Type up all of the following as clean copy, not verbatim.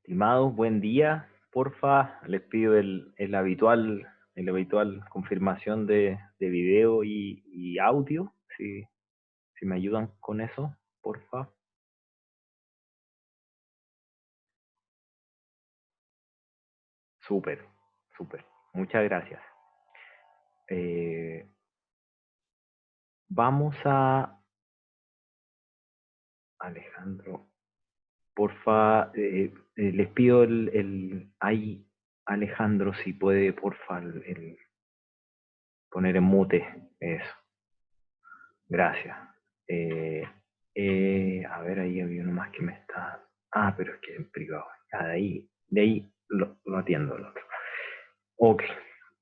Estimados, buen día. Porfa, les pido el habitual confirmación de video y audio, si me ayudan con eso, porfa. Súper, súper. Muchas gracias. Eh, vamos a Alejandro, porfa, les pido ahí, Alejandro, si puede, porfa, poner en mute eso. Gracias. Eh, a ver, ahí había uno más que me está. Ah, pero es que en privado. Ya, de ahí lo atiendo el otro. Ok,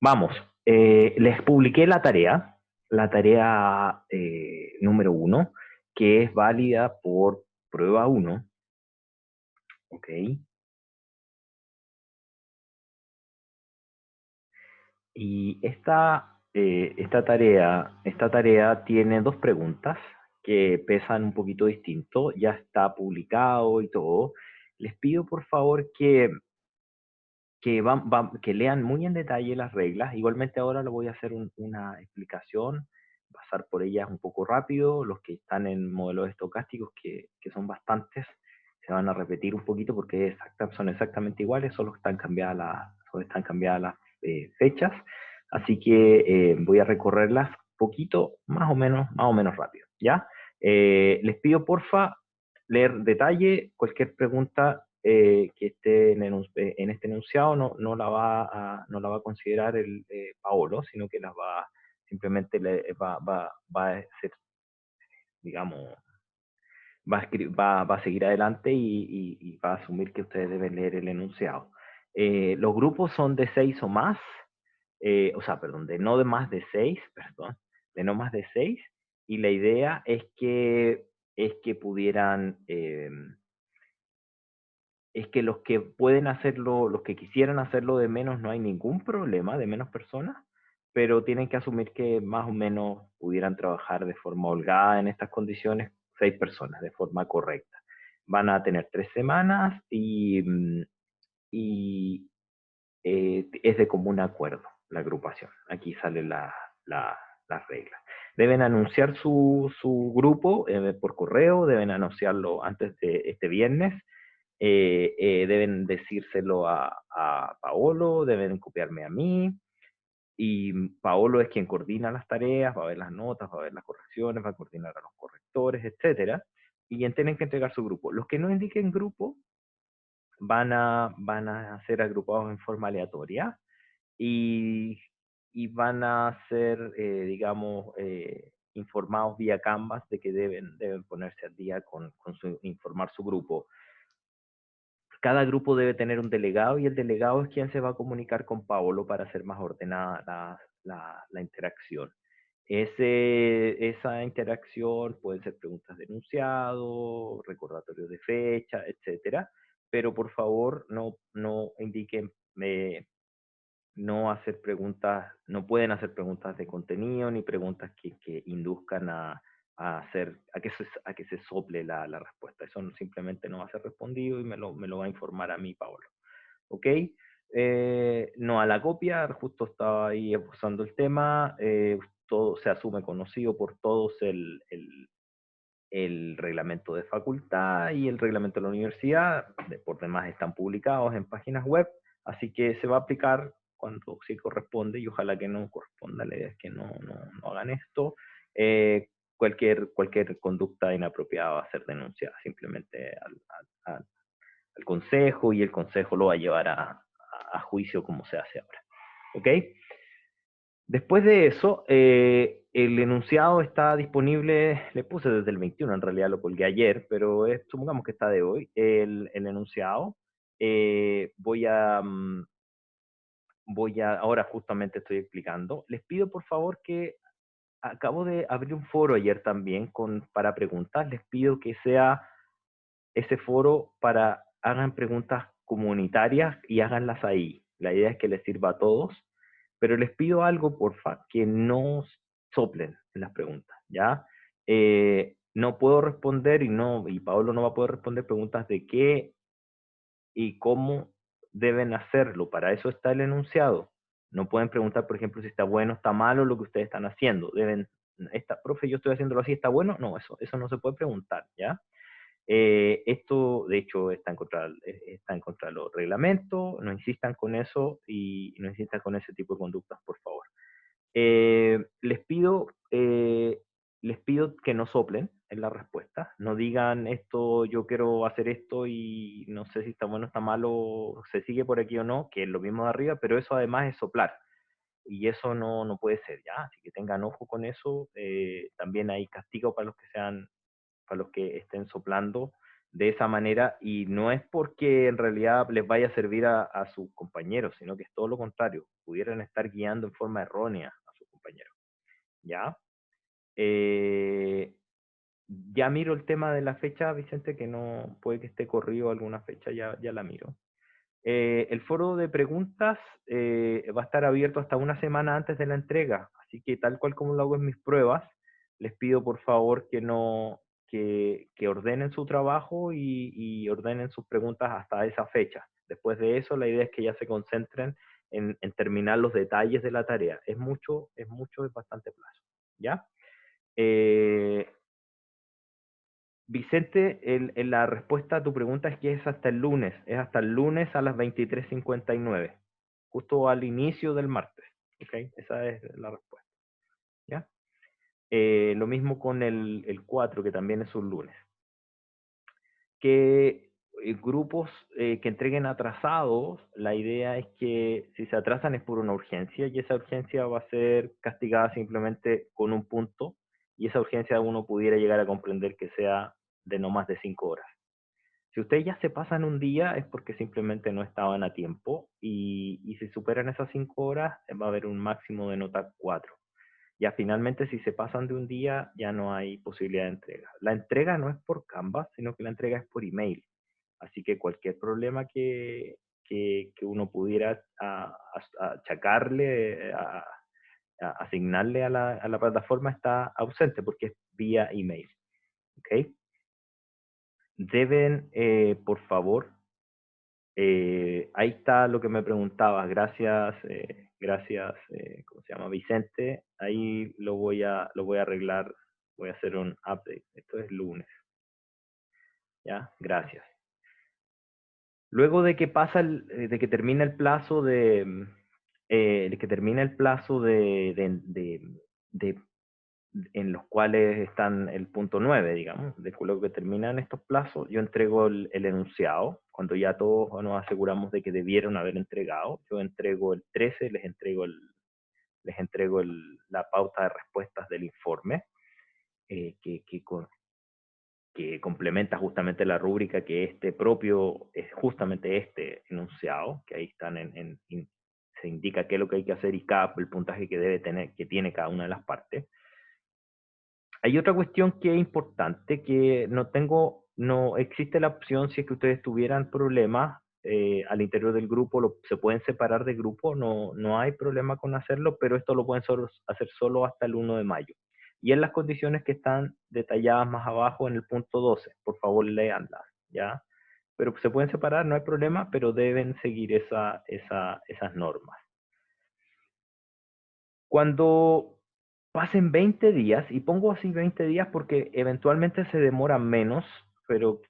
vamos. Les publiqué la tarea número 1, que es válida por prueba 1. Ok. Y esta tarea tiene dos preguntas que pesan un poquito distinto. Ya está publicado y todo. Les pido por favor que lean muy en detalle las reglas. Igualmente ahora le voy a hacer una explicación, pasar por ellas un poco rápido. Los que están en modelos estocásticos, que son bastantes, se van a repetir un poquito porque son exactamente iguales, solo están cambiadas las fechas. Así que voy a recorrerlas poquito, más o menos rápido, ¿ya? Les pido porfa leer detalle, cualquier pregunta que esté en este enunciado no la va a considerar Paolo, sino que simplemente va a ser, digamos, va a seguir adelante y va a asumir que ustedes deben leer el enunciado. Los grupos son de 6 o más, o sea, perdón, de más de 6, perdón, de no más de 6, y la idea es que pudieran, es que los que pueden hacerlo, los que quisieran hacerlo de menos, no hay ningún problema, de menos personas, pero tienen que asumir que más o menos pudieran trabajar de forma holgada en estas condiciones 6 personas, de forma correcta. Van a tener 3 semanas y es de común acuerdo la agrupación. Aquí salen las reglas. Deben anunciar su grupo por correo, deben anunciarlo antes de este viernes, deben decírselo a Paolo, deben copiarme a mí, y Paolo es quien coordina las tareas, va a ver las notas, va a ver las correcciones, va a coordinar a los correctores, etcétera, y tienen que entregar su grupo. Los que no indiquen grupo van a ser agrupados en forma aleatoria y, y van a ser, digamos, informados vía Canvas de que deben ponerse al día informar su grupo. Cada grupo debe tener un delegado y el delegado es quien se va a comunicar con Paolo para hacer más ordenada la interacción. Esa interacción pueden ser preguntas de enunciado, recordatorios de fecha, etcétera, pero por favor no indiquen, no hacer preguntas, no pueden hacer preguntas de contenido ni preguntas que induzcan a que se sople la respuesta. Eso simplemente no va a ser respondido y me lo va a informar a mí, Paolo. ¿Ok? No a la copia, justo estaba ahí esbozando el tema. Todo se asume conocido por todos el reglamento de facultad y el reglamento de la universidad. Por demás están publicados en páginas web, así que se va a aplicar cuando sí corresponde, y ojalá que no corresponda. La idea es que no hagan esto. Cualquier conducta inapropiada va a ser denunciada simplemente al consejo, y el consejo lo va a llevar a juicio, como se hace ahora. ¿Ok? Después de eso, el enunciado está disponible. Le puse desde el 21, en realidad lo colgué ayer, pero supongamos que está de hoy, el enunciado. Eh, voy a, mm, ahora justamente estoy explicando. Les pido por favor que, acabo de abrir un foro ayer también para preguntas. Les pido que sea ese foro para hagan preguntas comunitarias y háganlas ahí. La idea es que les sirva a todos, pero les pido algo, porfa, que no soplen en las preguntas, ¿ya? No puedo responder y Pablo no va a poder responder preguntas de qué y cómo deben hacerlo. Para eso está el enunciado. No pueden preguntar, por ejemplo, si está bueno, está malo lo que ustedes están haciendo. Deben, profe, yo estoy haciéndolo así, ¿está bueno? No, eso no se puede preguntar, ¿ya? Esto, de hecho, está en contra de los reglamentos, no insistan con eso y no insistan con ese tipo de conductas, por favor. Eh, les pido, eh, les pido que no soplen en la respuesta, no digan esto, yo quiero hacer esto y no sé si está bueno, está malo, se sigue por aquí o no, que es lo mismo de arriba, pero eso además es soplar y eso no puede ser, ¿ya? Así que tengan ojo con eso. También hay castigo para los que estén soplando de esa manera, y no es porque en realidad les vaya a servir a sus compañeros, sino que es todo lo contrario, pudieran estar guiando en forma errónea a sus compañeros, ¿ya? Eh, ya miro el tema de la fecha, Vicente, que no puede que esté corrido alguna fecha, ya la miro. El foro de preguntas va a estar abierto hasta una semana antes de la entrega, así que tal cual como lo hago en mis pruebas, les pido por favor que no que ordenen su trabajo y ordenen sus preguntas hasta esa fecha. Después de eso, la idea es que ya se concentren en terminar los detalles de la tarea. Es bastante plazo, ¿ya? Eh, Vicente, la respuesta a tu pregunta es que es hasta el lunes a las 23:59, justo al inicio del martes, ¿ok? Esa es la respuesta, ¿ya? Lo mismo con el 4, que también es un lunes. Que grupos que entreguen atrasados, la idea es que si se atrasan es por una urgencia y esa urgencia va a ser castigada simplemente con un punto y esa urgencia uno pudiera llegar a comprender que sea de no más de 5 horas. Si ustedes ya se pasan un día es porque simplemente no estaban a tiempo y si superan esas 5 horas va a haber un máximo de nota 4. Ya finalmente si se pasan de un día ya no hay posibilidad de entrega. La entrega no es por Canvas, sino que la entrega es por email. Así que cualquier problema que uno pudiera achacarle, asignarle a la plataforma está ausente porque es vía email. ¿Ok? Deben, por favor, ahí está lo que me preguntabas. Gracias, ¿cómo se llama? Vicente. Ahí lo voy a arreglar. Voy a hacer un update. Esto es lunes. ¿Ya? Gracias. Luego de que de que termina el plazo de que termina el plazo de en los cuales están el punto 9, digamos, de lo que terminan estos plazos, yo entrego el enunciado, cuando ya todos nos aseguramos de que debieron haber entregado, yo entrego el 13, les entrego la pauta de respuestas del informe, que complementa justamente la rúbrica que es justamente este enunciado, que ahí están se indica qué es lo que hay que hacer y el puntaje que debe tener, que tiene cada una de las partes. Hay otra cuestión que es importante, que no existe la opción si es que ustedes tuvieran problemas al interior del grupo, se pueden separar de grupo, no hay problema con hacerlo, pero esto lo pueden hacer solo hasta el 1 de mayo. Y en las condiciones que están detalladas más abajo en el punto 12, por favor léanlas, ¿ya? Pero se pueden separar, no hay problema, pero deben seguir esas normas. Cuando pasen 20 días, y pongo así 20 días porque eventualmente se demora menos, pero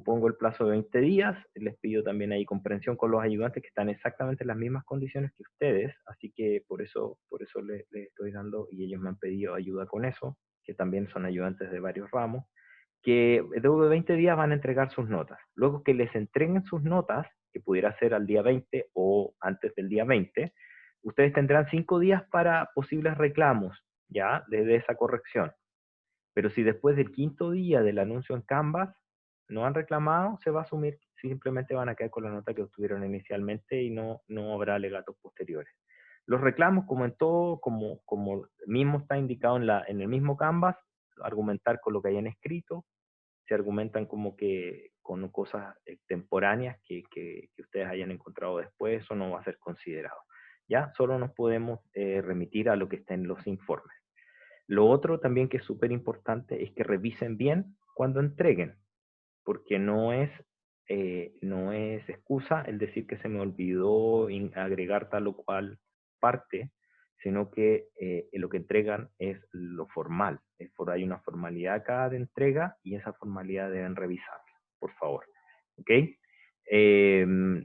pongo el plazo de 20 días, les pido también ahí comprensión con los ayudantes que están exactamente en las mismas condiciones que ustedes, así que por eso les estoy dando, y ellos me han pedido ayuda con eso, que también son ayudantes de varios ramos, que luego de 20 días van a entregar sus notas. Luego que les entreguen sus notas, que pudiera ser al día 20 o antes del día 20, ustedes tendrán 5 días para posibles reclamos, ¿ya? De esa corrección. Pero si después del quinto día del anuncio en Canvas no han reclamado, se va a asumir que simplemente van a quedar con la nota que obtuvieron inicialmente y no habrá alegatos posteriores. Los reclamos, como en todo, como mismo está indicado en el mismo Canvas, argumentar con lo que hayan escrito, se argumentan como que con cosas extemporáneas que ustedes hayan encontrado después, eso no va a ser considerado. ¿Ya? Solo nos podemos remitir a lo que está en los informes. Lo otro también que es súper importante es que revisen bien cuando entreguen, porque no es no es excusa el decir que se me olvidó agregar tal o cual parte, sino que lo que entregan es lo formal. Hay una formalidad acá de entrega y esa formalidad deben revisarla, por favor. ¿Ok?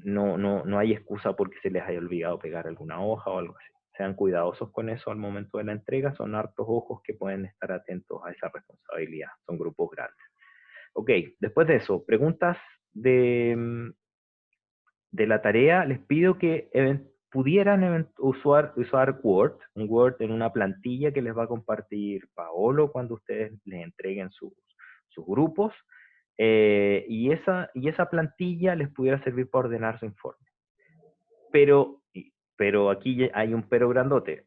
No hay excusa porque se les haya olvidado pegar alguna hoja o algo así. Sean cuidadosos con eso al momento de la entrega. Son hartos ojos que pueden estar atentos a esa responsabilidad. Son grupos grandes. Ok, después de eso, preguntas de la tarea. Les pido que pudieran usar Word, un Word en una plantilla que les va a compartir Paolo cuando ustedes les entreguen sus grupos. Y esa plantilla les pudiera servir para ordenar su informe. Pero aquí hay un pero grandote.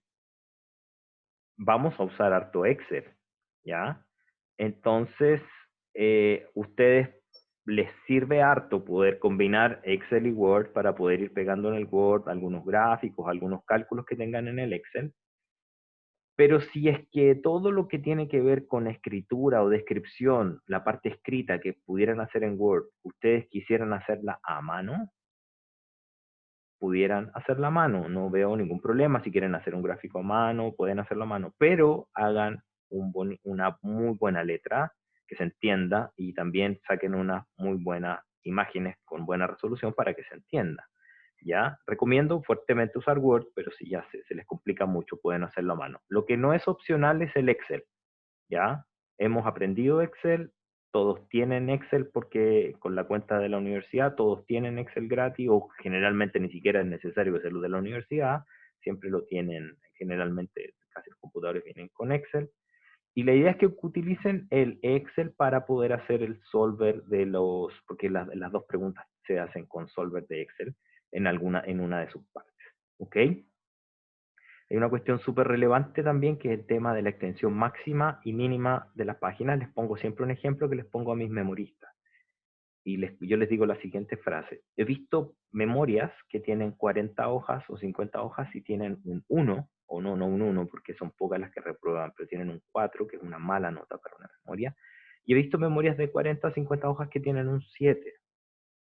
Vamos a usar harto Excel, ¿ya? Entonces, ustedes les sirve harto poder combinar Excel y Word para poder ir pegando en el Word algunos gráficos, algunos cálculos que tengan en el Excel. Pero si es que todo lo que tiene que ver con escritura o descripción, la parte escrita que pudieran hacer en Word, ustedes quisieran hacerla a mano, pudieran hacerla a mano. No veo ningún problema. Si quieren hacer un gráfico a mano, pueden hacerlo a mano, pero hagan una muy buena letra que se entienda y también saquen unas muy buenas imágenes con buena resolución para que se entienda. ¿Ya? Recomiendo fuertemente usar Word, pero si ya se les complica mucho, pueden hacerlo a mano. Lo que no es opcional es el Excel. ¿Ya? Hemos aprendido Excel, todos tienen Excel porque con la cuenta de la universidad todos tienen Excel gratis o generalmente ni siquiera es necesario que sea lo de la universidad, siempre lo tienen, generalmente casi los computadores vienen con Excel. Y la idea es que utilicen el Excel para poder hacer el solver porque las dos preguntas se hacen con solver de Excel en una de sus partes. ¿Ok? Hay una cuestión súper relevante también que es el tema de la extensión máxima y mínima de las páginas. Les pongo siempre un ejemplo que les pongo a mis memoristas. Y yo les digo la siguiente frase. He visto memorias que tienen 40 hojas o 50 hojas y tienen un 1, o no un 1 porque son pocas las que reprueban, pero tienen un 4, que es una mala nota para una memoria. Y he visto memorias de 40 o 50 hojas que tienen un 7.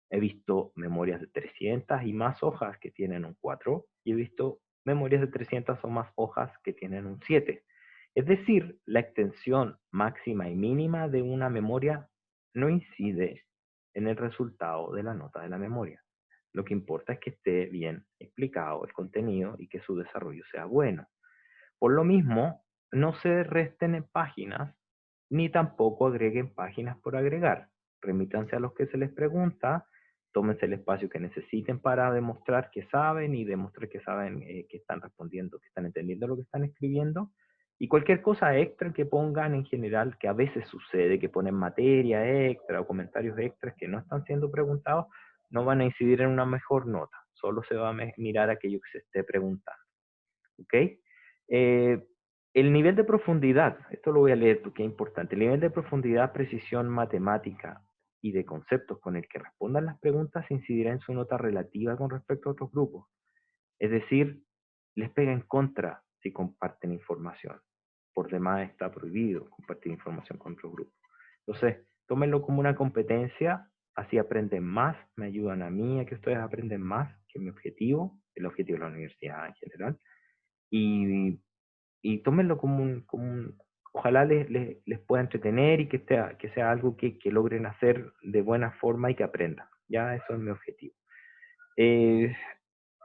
He visto memorias de 300 y más hojas que tienen un 4 y he visto memorias de 300 o más hojas que tienen un 7. Es decir, la extensión máxima y mínima de una memoria no incide en el resultado de la nota de la memoria. Lo que importa es que esté bien explicado el contenido y que su desarrollo sea bueno. Por lo mismo, no se resten en páginas ni tampoco agreguen páginas por agregar. Remítanse a los que se les pregunta, tómense el espacio que necesiten para demostrar que saben y demostrar que saben que están respondiendo, que están entendiendo lo que están escribiendo. Y cualquier cosa extra que pongan en general, que a veces sucede, que ponen materia extra o comentarios extras que no están siendo preguntados, no van a incidir en una mejor nota. Solo se va a mirar aquello que se esté preguntando. ¿Ok? El nivel de profundidad, esto lo voy a leer porque es importante, el nivel de profundidad, precisión matemática y de conceptos con el que respondan las preguntas incidirá en su nota relativa con respecto a otros grupos. Es decir, les pega en contra si comparten información. Por demás está prohibido compartir información con otros grupos. Entonces, tómenlo como una competencia, así aprenden más, me ayudan a mí a que ustedes aprenden más, que es mi objetivo, el objetivo de la universidad en general. Y tómenlo ojalá les pueda entretener y que sea algo que logren hacer de buena forma y que aprendan. Ya eso es mi objetivo.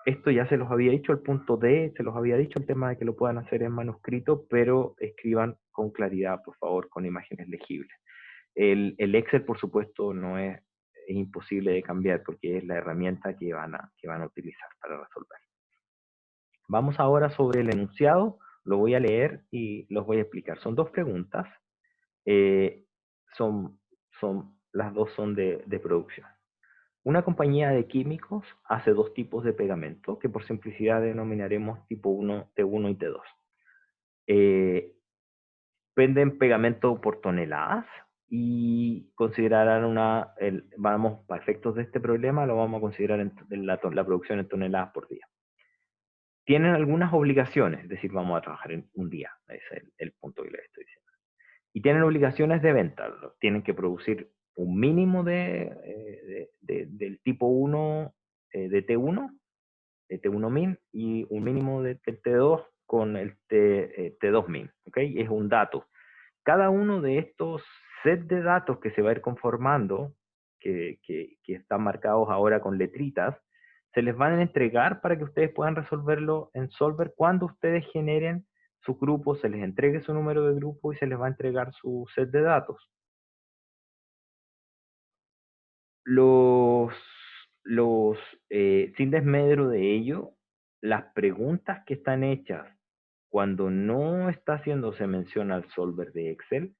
Esto ya se los había dicho, el punto D, se los había dicho, el tema de que lo puedan hacer en manuscrito, pero escriban con claridad, por favor, con imágenes legibles. El Excel, por supuesto, no es imposible de cambiar porque es la herramienta que van a utilizar para resolver. Vamos ahora sobre el enunciado, lo voy a leer y los voy a explicar. Son dos preguntas, eh, las dos son de producción. Una compañía de químicos hace dos tipos de pegamento, que por simplicidad denominaremos tipo 1, T1 y T2. Venden pegamento por toneladas y considerarán vamos, para efectos de este problema, lo vamos a considerar en la producción en toneladas por día. Tienen algunas obligaciones, es decir, vamos a trabajar en un día, es el punto que les estoy diciendo. Y tienen obligaciones de venta, tienen que producir un mínimo de del tipo 1 de T1, de T1 min, y un mínimo de T2 con el T2 min, ¿ok? Es un dato. Cada uno de estos sets de datos que se va a ir conformando, que están marcados ahora con letritas, se les van a entregar para que ustedes puedan resolverlo en Solver cuando ustedes generen su grupo, se les entregue su número de grupo y se les va a entregar su set de datos. Los, sin desmedro de ello, las preguntas que están hechas cuando no está haciéndose mención al solver de Excel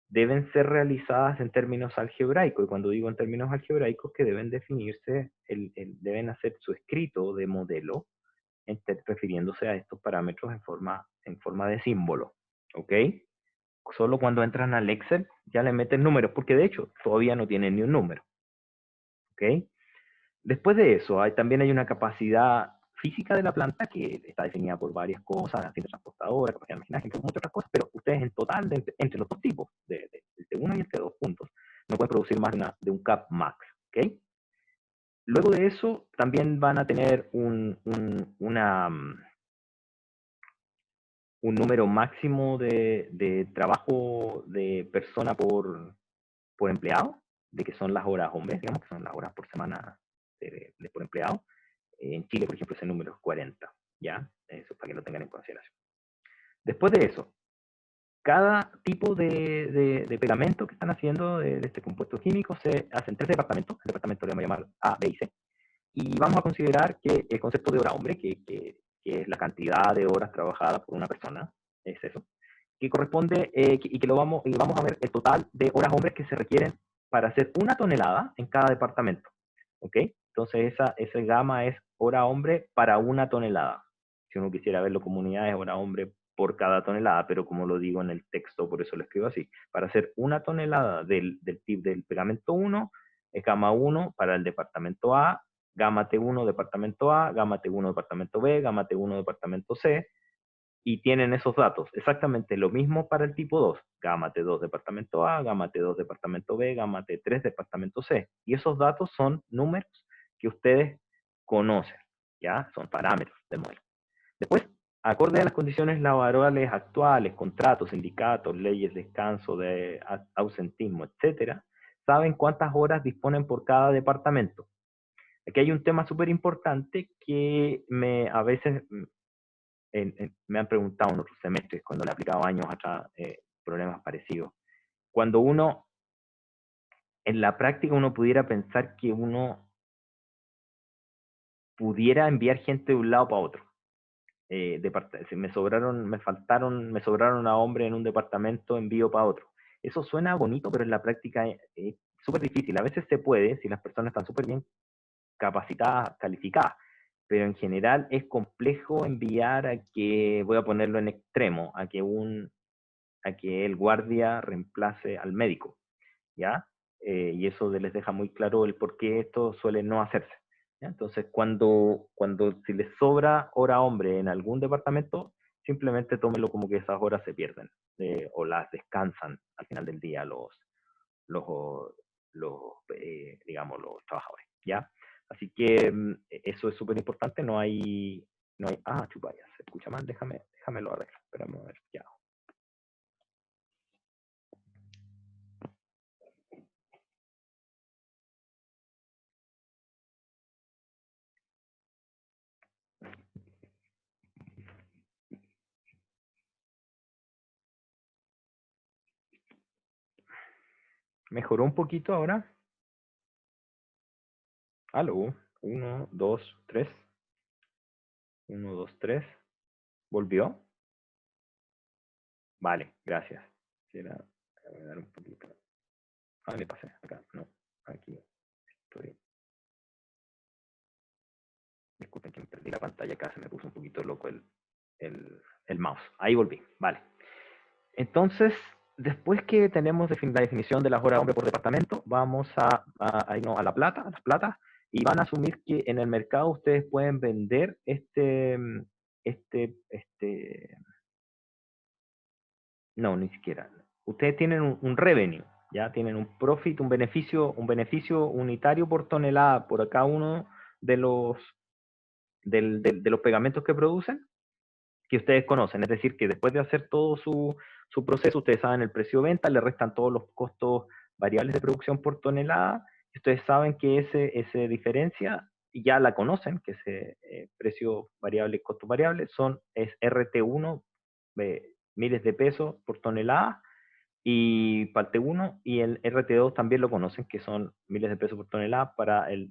deben ser realizadas en términos algebraicos. Y cuando digo en términos algebraicos, que deben definirse, deben hacer su escrito de modelo refiriéndose a estos parámetros en forma de símbolo. ¿Ok? Solo cuando entran al Excel ya le meten números, porque de hecho todavía no tienen ni un número. ¿Ok? Después de eso, también hay una capacidad física de la planta que está definida por varias cosas, accidente transportadora, capacidad de almacenaje, entre muchas otras cosas, pero ustedes en total, entre los dos tipos, del T1 y el T2 juntos, no pueden producir más de un cap max. ¿Ok? Luego de eso, también van a tener un número máximo de trabajo de persona por empleado, de que son las horas hombres, digamos, que son las horas por semana por empleado. En Chile, por ejemplo, ese número es 40, ¿ya? Eso para que lo tengan en consideración. Después de eso, cada tipo de pegamento que están haciendo de este compuesto químico se hace en 3 departamentos. El departamento le vamos a llamar A, B y C. Y vamos a considerar que el concepto de hora hombre, que es la cantidad de horas trabajadas por una persona, es eso, que corresponde, y vamos a ver el total de horas hombres que se requieren para hacer 1 tonelada en cada departamento. ¿Ok? Entonces esa gama es hora hombre para 1 tonelada. Si uno quisiera verlo como unidades, hora hombre por cada tonelada, pero como lo digo en el texto, por eso lo escribo así. Para hacer 1 tonelada del pegamento 1, es gama 1 para el departamento A, gama T1 departamento A, gama T1 departamento B, gama T1 departamento C, y tienen esos datos. Exactamente lo mismo para el tipo 2, gama T2 departamento A, gama T2 departamento B, gama T3 departamento C. Y esos datos son números que ustedes conocen, ¿ya? Son parámetros del modelo. Después, acorde a las condiciones laborales actuales, contratos, sindicatos, leyes, descanso, de ausentismo, etcétera, saben cuántas horas disponen por cada departamento. Aquí hay un tema súper importante que a veces me han preguntado en otros semestres, cuando le he aplicado años atrás problemas parecidos. Cuando en la práctica uno pudiera pensar que uno pudiera enviar gente de un lado para otro. Si me sobraron a hombre en un departamento, envío para otro. Eso suena bonito, pero en la práctica es súper difícil. A veces se puede, si las personas están súper bien capacitadas, calificadas, pero en general es complejo enviar a que, voy a ponerlo en extremo, a que el guardia reemplace al médico, ¿ya? Y eso les deja muy claro el por qué esto suele no hacerse, ¿ya? Entonces, si les sobra hora hombre en algún departamento, simplemente tómelo como que esas horas se pierden, o las descansan al final del día los, digamos, los trabajadores, ¿ya? Así que eso es súper importante, chupaya, se escucha mal, déjame lo arreglo, espérame a ver, ya. ¿Mejoró un poquito ahora? Aló, 1, 2, 3. 1, 2, 3. ¿Volvió? Vale, gracias. Quisiera dar un poquito. Me pasé acá. No, aquí estoy. Disculpen que me perdí la pantalla acá, se me puso un poquito loco el mouse. Ahí volví, vale. Entonces, después que tenemos la definición de las horas hombre por departamento, vamos a irnos a las platas, y van a asumir que en el mercado ustedes pueden vender no, ni siquiera. Ustedes tienen un revenue, Ya tienen un profit, un beneficio unitario por tonelada por cada uno de los, de los pegamentos que producen, que ustedes conocen. Es decir, que después de hacer todo su proceso, ustedes saben el precio de venta, le restan todos los costos variables de producción por tonelada, y ustedes saben que ese diferencia, ya la conocen, que ese precio variable y costo variable es RT1, miles de pesos por tonelada, y para el T1, y el RT2 también lo conocen, que son miles de pesos por tonelada para el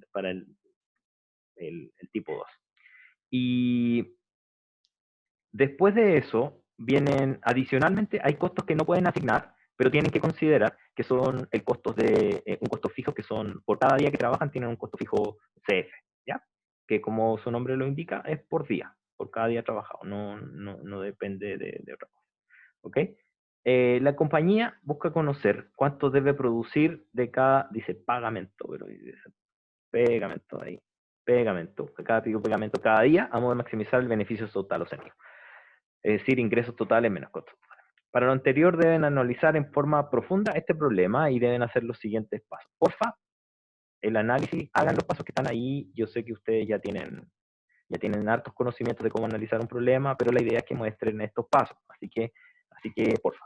tipo 2. Y después de eso, vienen, adicionalmente, hay costos que no pueden asignar, pero tienen que considerar que son el costos de, un costo fijo, que son, por cada día que trabajan, tienen un costo fijo CF, ¿ya? Que como su nombre lo indica, es por día, por cada día trabajado, no depende de otra cosa, ¿ok? La compañía busca conocer cuánto debe producir de cada, dice pagamento, pero dice pegamento ahí, pegamento, cada tipo de pegamento cada día, a modo de maximizar el beneficio total obtenido. Es decir, ingresos totales menos costos totales. Para lo anterior deben analizar en forma profunda este problema y deben hacer los siguientes pasos. Porfa, el análisis, hagan los pasos que están ahí. Yo sé que ustedes ya tienen hartos conocimientos de cómo analizar un problema, pero la idea es que muestren estos pasos. Así que porfa,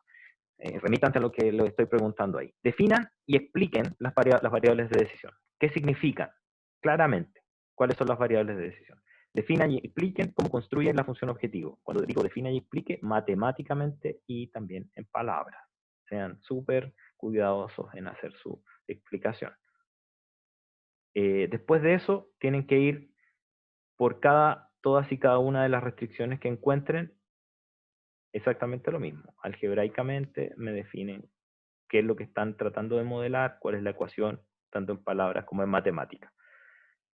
remítanse a lo que les estoy preguntando ahí. Definan y expliquen las variables de decisión. ¿Qué significan? Claramente, ¿cuáles son las variables de decisión? Definan y expliquen cómo construyen la función objetivo. Cuando digo defina y explique, matemáticamente y también en palabras. Sean súper cuidadosos en hacer su explicación. Después de eso, tienen que ir por todas y cada una de las restricciones que encuentren, exactamente lo mismo. Algebraicamente me definen qué es lo que están tratando de modelar, cuál es la ecuación, tanto en palabras como en matemáticas.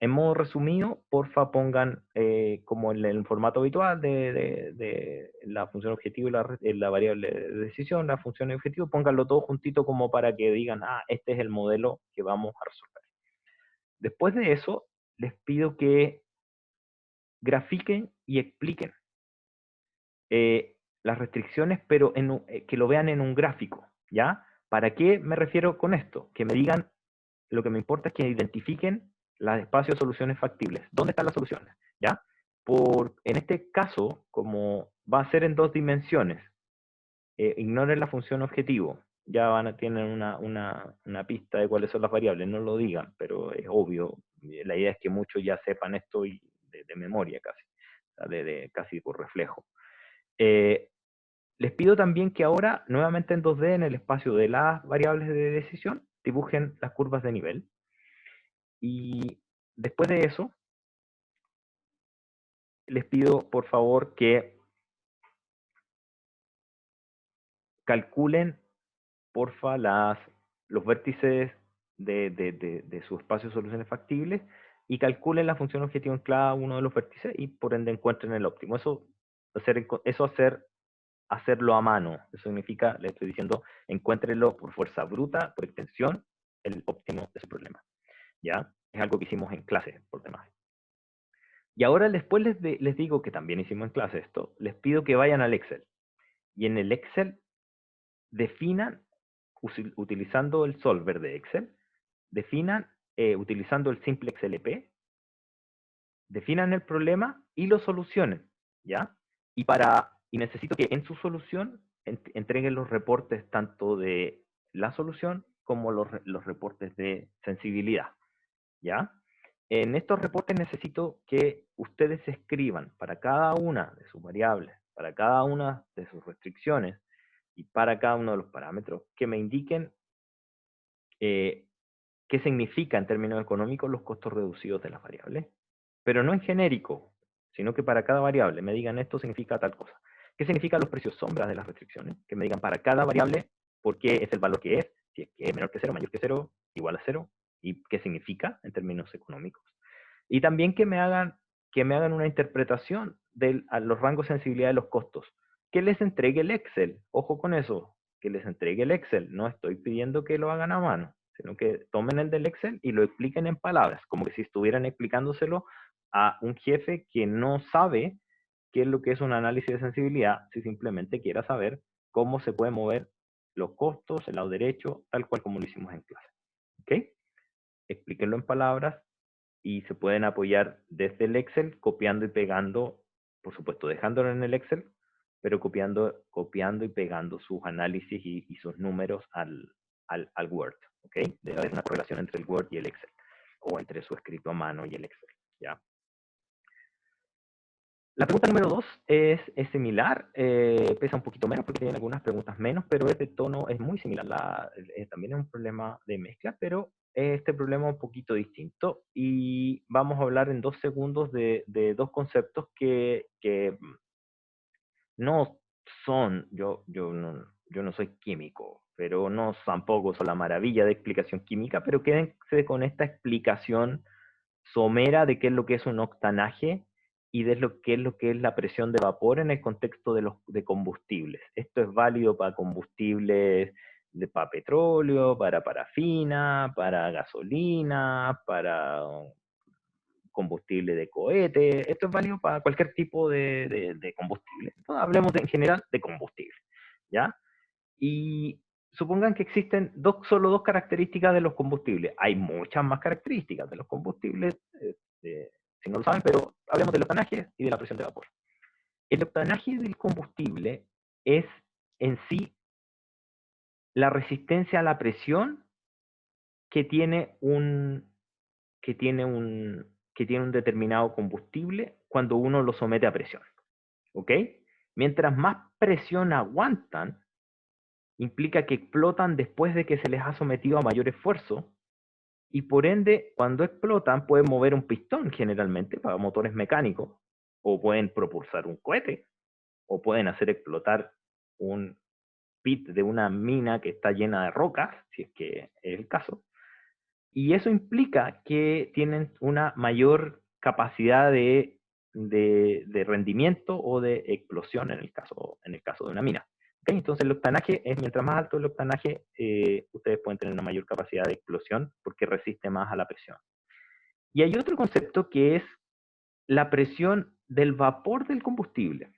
En modo resumido, porfa pongan como en el formato habitual de la función objetivo y la variable de decisión, la función objetivo, pónganlo todo juntito como para que digan, este es el modelo que vamos a resolver. Después de eso, les pido que grafiquen y expliquen las restricciones, pero que lo vean en un gráfico, ¿ya? ¿Para qué me refiero con esto? Que me digan, lo que me importa es que identifiquen los espacios de soluciones factibles. ¿Dónde están las soluciones? ¿Ya? En este caso, como va a ser en 2 dimensiones, ignoren la función objetivo. Ya tienen una pista de cuáles son las variables, no lo digan, pero es obvio. La idea es que muchos ya sepan esto de memoria casi, o sea, casi por reflejo. Les pido también que ahora, nuevamente en 2D, en el espacio de las variables de decisión, dibujen las curvas de nivel. Y después de eso, les pido por favor que calculen, porfa, los vértices de su espacio de soluciones factibles y calculen la función objetivo en cada uno de los vértices y por ende encuentren el óptimo. Hacerlo a mano. Eso significa, le estoy diciendo, encuéntrenlo por fuerza bruta, por extensión, el óptimo de su problema. ¿Ya? Es algo que hicimos en clase, por demás. Y ahora después les digo que también hicimos en clase esto, les pido que vayan al Excel. Y en el Excel definan, utilizando el solver de Excel, definan, utilizando el simplex LP, definan el problema y lo solucionen, ¿ya? Y necesito que en su solución entreguen los reportes tanto de la solución como los reportes de sensibilidad, ¿ya? En estos reportes necesito que ustedes escriban para cada una de sus variables, para cada una de sus restricciones y para cada uno de los parámetros, que me indiquen qué significa en términos económicos los costos reducidos de las variables, pero no en genérico, sino que para cada variable me digan esto significa tal cosa. ¿Qué significan los precios sombras de las restricciones? Que me digan para cada variable por qué es el valor que es, si es que es menor que 0, mayor que 0, igual a 0, y qué significa en términos económicos. Y también que me hagan una interpretación de los rangos de sensibilidad de los costos. Que les entregue el Excel, ojo con eso, que les entregue el Excel. No estoy pidiendo que lo hagan a mano, sino que tomen el del Excel y lo expliquen en palabras, como que si estuvieran explicándoselo a un jefe que no sabe qué es lo que es un análisis de sensibilidad, si simplemente quiera saber cómo se puede mover los costos, el lado derecho, tal cual como lo hicimos en clase. ¿Ok? Explíquenlo en palabras y se pueden apoyar desde el Excel, copiando y pegando, por supuesto, dejándolo en el Excel, pero copiando y pegando sus análisis y sus números al Word. ¿Ok? Debe haber una correlación entre el Word y el Excel, o entre su escrito a mano y el Excel. ¿Ya? La pregunta número 2 es similar, pesa un poquito menos porque tiene algunas preguntas menos, pero es de tono, es muy similar. También es un problema de mezcla, pero este problema es un poquito distinto y vamos a hablar en 2 segundos de dos conceptos que no son, yo no soy químico, pero no tampoco son la maravilla de explicación química, pero quédense con esta explicación somera de qué es lo que es un octanaje y de qué es lo que es la presión de vapor en el contexto de combustibles. Esto es válido para combustibles para petróleo, para parafina, para gasolina, para combustible de cohete. Esto es válido para cualquier tipo de combustible. Entonces, hablemos en general de combustible, ¿ya? Y supongan que existen solo dos características de los combustibles. Hay muchas más características de los combustibles, si no lo saben, pero hablemos del octanaje y de la presión de vapor. El octanaje del combustible es en sí la resistencia a la presión que tiene un, que tiene un, que tiene un determinado combustible cuando uno lo somete a presión. ¿Ok? Mientras más presión aguantan, implica que explotan después de que se les ha sometido a mayor esfuerzo y por ende, cuando explotan, pueden mover un pistón generalmente para motores mecánicos, o pueden propulsar un cohete, o pueden hacer explotar un pit de una mina que está llena de rocas, si es que es el caso. Y eso implica que tienen una mayor capacidad de rendimiento o de explosión en el caso de una mina. ¿Okay? Entonces el octanaje es, mientras más alto el octanaje, ustedes pueden tener una mayor capacidad de explosión porque resiste más a la presión. Y hay otro concepto que es la presión del vapor del combustible.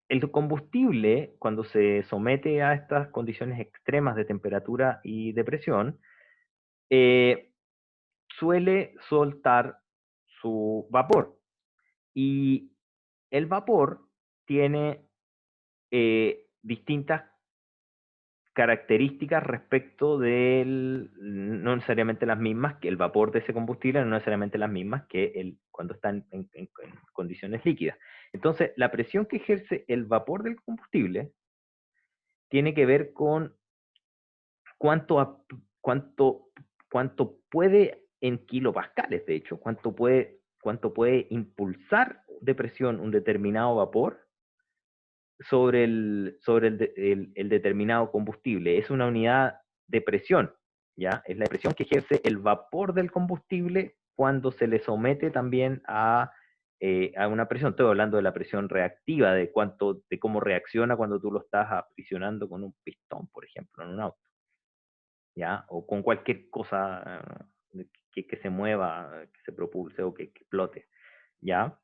El combustible, cuando se somete a estas condiciones extremas de temperatura y de presión, eh, suele soltar su vapor. Y el vapor tiene distintas características respecto del, no necesariamente las mismas que el vapor de ese combustible, no necesariamente las mismas que cuando está en condiciones líquidas. Entonces, la presión que ejerce el vapor del combustible tiene que ver con cuánto, cuánto, cuánto puede en kilopascales, de hecho, cuánto puede impulsar de presión un determinado vapor sobre el determinado combustible. Es una unidad de presión, ¿ya? Es la presión que ejerce el vapor del combustible cuando se le somete también a una presión. Estoy hablando de la presión reactiva, de cómo reacciona cuando tú lo estás aprisionando con un pistón, por ejemplo, en un auto, ¿ya? O con cualquier cosa que se mueva, que se propulse o que explote, ¿ya?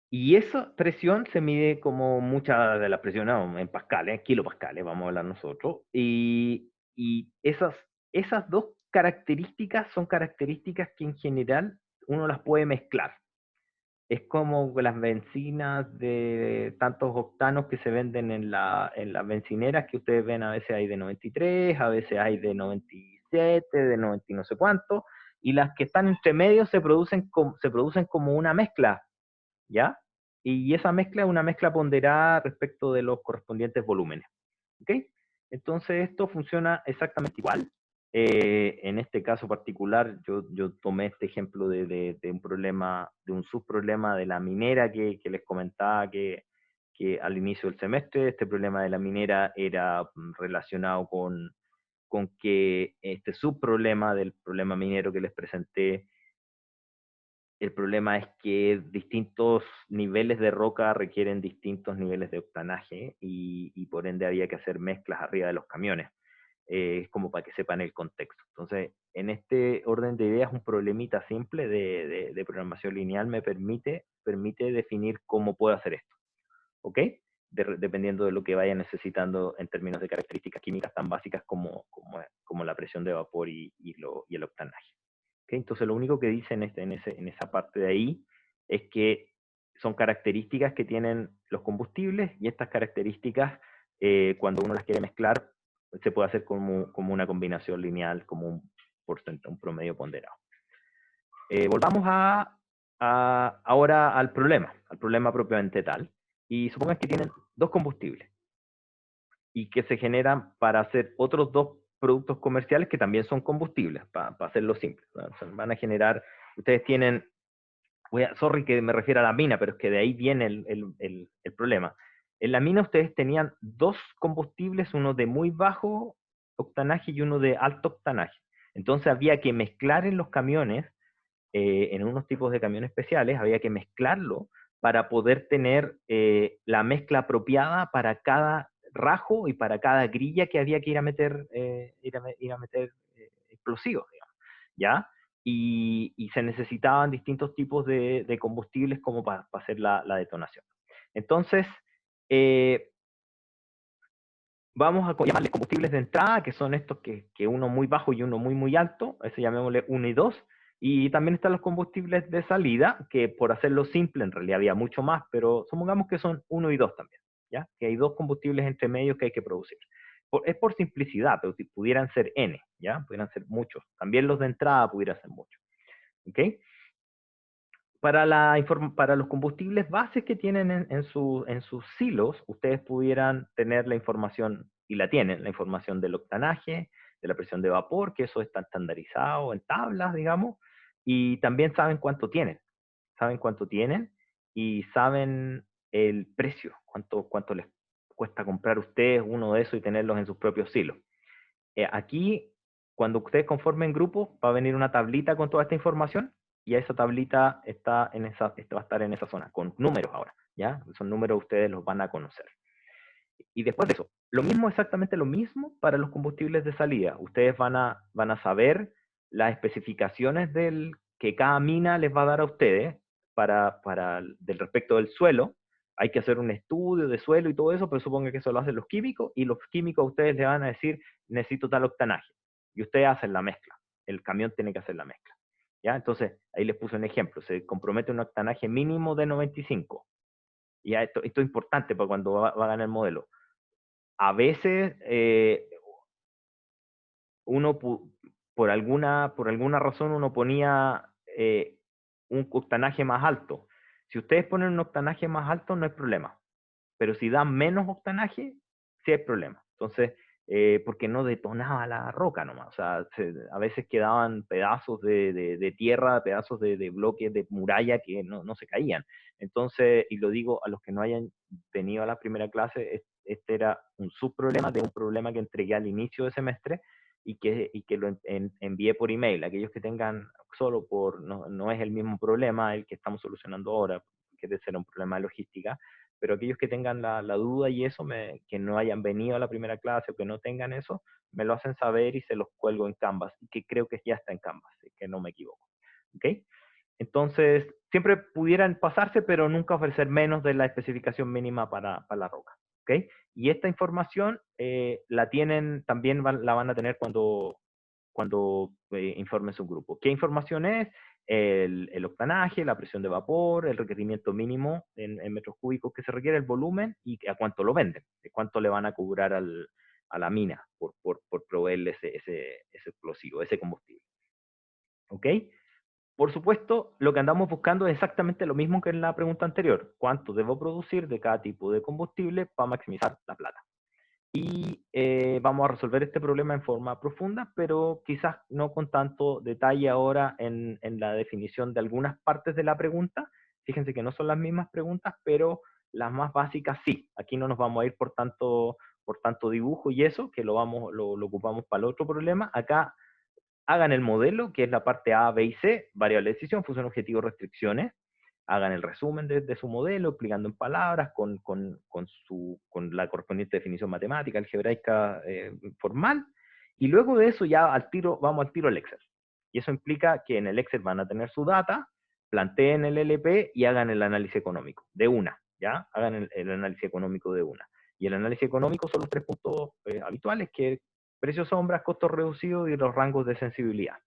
Y esa presión se mide como mucha de la presión en pascales, kilopascales, vamos a hablar nosotros. Y esas dos características son características que en general uno las puede mezclar. Es como las bencinas de tantos octanos que se venden en las bencineras que ustedes ven, a veces hay de 93, a veces hay de 97, de 90 y no sé cuánto, y las que están entre medio se producen como una mezcla, ¿ya? Y esa mezcla es una mezcla ponderada respecto de los correspondientes volúmenes, ¿ok? Entonces esto funciona exactamente igual. En este caso particular, yo tomé este ejemplo de un problema, de un subproblema de la minera que les comentaba que al inicio del semestre, este problema de la minera era relacionado con que este subproblema del problema minero que les presenté, el problema es que distintos niveles de roca requieren distintos niveles de octanaje y por ende había que hacer mezclas arriba de los camiones. Es como para que sepan el contexto. Entonces, en este orden de ideas, un problemita simple de programación lineal me permite definir cómo puedo hacer esto. ¿Ok? dependiendo de lo que vayan necesitando en términos de características químicas tan básicas como la presión de vapor y el octanaje. ¿Okay? Entonces lo único que dice en esa parte de ahí es que son características que tienen los combustibles, y estas características, cuando uno las quiere mezclar, se puede hacer como una combinación lineal, como un promedio ponderado. Volvamos ahora al problema propiamente tal. Y supongan que tienen dos combustibles y que se generan para hacer otros dos productos comerciales que también son combustibles, para hacerlo simple, ¿no? O sea, van a generar, ustedes tienen, sorry que me refiero a la mina, pero es que de ahí viene el problema. En la mina ustedes tenían dos combustibles, uno de muy bajo octanaje y uno de alto octanaje. Entonces había que mezclar en los camiones, en unos tipos de camiones especiales, había que mezclarlo para poder tener la mezcla apropiada para cada rajo y para cada grilla que había que ir a meter, explosivos, digamos, ¿ya? Y se necesitaban distintos tipos de combustibles como para hacer la detonación. Entonces, vamos a llamarles combustibles de entrada, que son estos que uno muy bajo y uno muy, muy alto, ese llamémosle 1 y 2, y también están los combustibles de salida, que por hacerlo simple, en realidad había mucho más, pero supongamos que son 1 y 2 también, ¿ya? Que hay dos combustibles entre medios que hay que producir. Es por simplicidad, pero si pudieran ser N, ¿ya? Pudieran ser muchos. También los de entrada pudieran ser muchos, ¿ok? Para los combustibles bases que tienen en sus silos, ustedes pudieran tener la información, y la tienen, la información del octanaje, de la presión de vapor, que eso está estandarizado en tablas, digamos, y también saben cuánto tienen, y saben el precio, cuánto les cuesta comprar ustedes uno de esos y tenerlos en sus propios silos. Aquí, cuando ustedes conformen grupos, va a venir una tablita con toda esta información, y esa tablita va a estar en esa zona, con números ahora, ¿ya? Esos números ustedes los van a conocer. Y después de eso, exactamente lo mismo para los combustibles de salida. Ustedes van a saber las especificaciones que cada mina les va a dar a ustedes del respecto del suelo. Hay que hacer un estudio de suelo y todo eso, pero supongo que eso lo hacen los químicos, y los químicos a ustedes le van a decir, necesito tal octanaje. Y ustedes hacen la mezcla. El camión tiene que hacer la mezcla. ¿Ya? Entonces, ahí les puse un ejemplo. Se compromete un octanaje mínimo de 95. Y esto es importante para cuando va a ganar el modelo. A veces uno por alguna razón uno ponía un octanaje más alto. Si ustedes ponen un octanaje más alto no hay problema, pero si dan menos octanaje, sí hay problema. Entonces, porque no detonaba la roca nomás, o sea, a veces quedaban pedazos de tierra, pedazos de bloques de muralla que no se caían. Entonces, y lo digo a los que no hayan venido a la primera clase, este era un subproblema de un problema que entregué al inicio del semestre, y que lo envié por email. Aquellos que tengan no es el mismo problema el que estamos solucionando ahora, que debe ser un problema de logística, pero aquellos que tengan la duda y eso, que no hayan venido a la primera clase o que no tengan eso, me lo hacen saber y se los cuelgo en Canvas, y que creo que ya está en Canvas, que no me equivoco. ¿Ok? Entonces, siempre pudieran pasarse, pero nunca ofrecer menos de la especificación mínima para la roca. ¿Ok? Y esta información la tienen, también la van a tener cuando informen su grupo. ¿Qué información es? El octanaje, la presión de vapor, el requerimiento mínimo en metros cúbicos que se requiere, el volumen, y a cuánto lo venden, de cuánto le van a cobrar a la mina por proveerle ese explosivo, ese combustible. ¿Ok? Por supuesto, lo que andamos buscando es exactamente lo mismo que en la pregunta anterior. ¿Cuánto debo producir de cada tipo de combustible para maximizar la plata? Y vamos a resolver este problema en forma profunda, pero quizás no con tanto detalle ahora en la definición de algunas partes de la pregunta. Fíjense que no son las mismas preguntas, pero las más básicas sí. Aquí no nos vamos a ir por tanto dibujo y eso, que lo ocupamos para el otro problema. Acá hagan el modelo, que es la parte A, B y C, variable de decisión, función, objetivo, restricciones. Hagan el resumen de su modelo, explicando en palabras, con la correspondiente definición matemática, algebraica, formal, y luego de eso ya vamos al tiro al Excel. Y eso implica que en el Excel van a tener su data, planteen el LP y hagan el análisis económico, de una. ¿ya? Hagan el análisis económico de una. Y el análisis económico son los 3 puntos habituales, que es precios sombras, costos reducidos y los rangos de sensibilidad,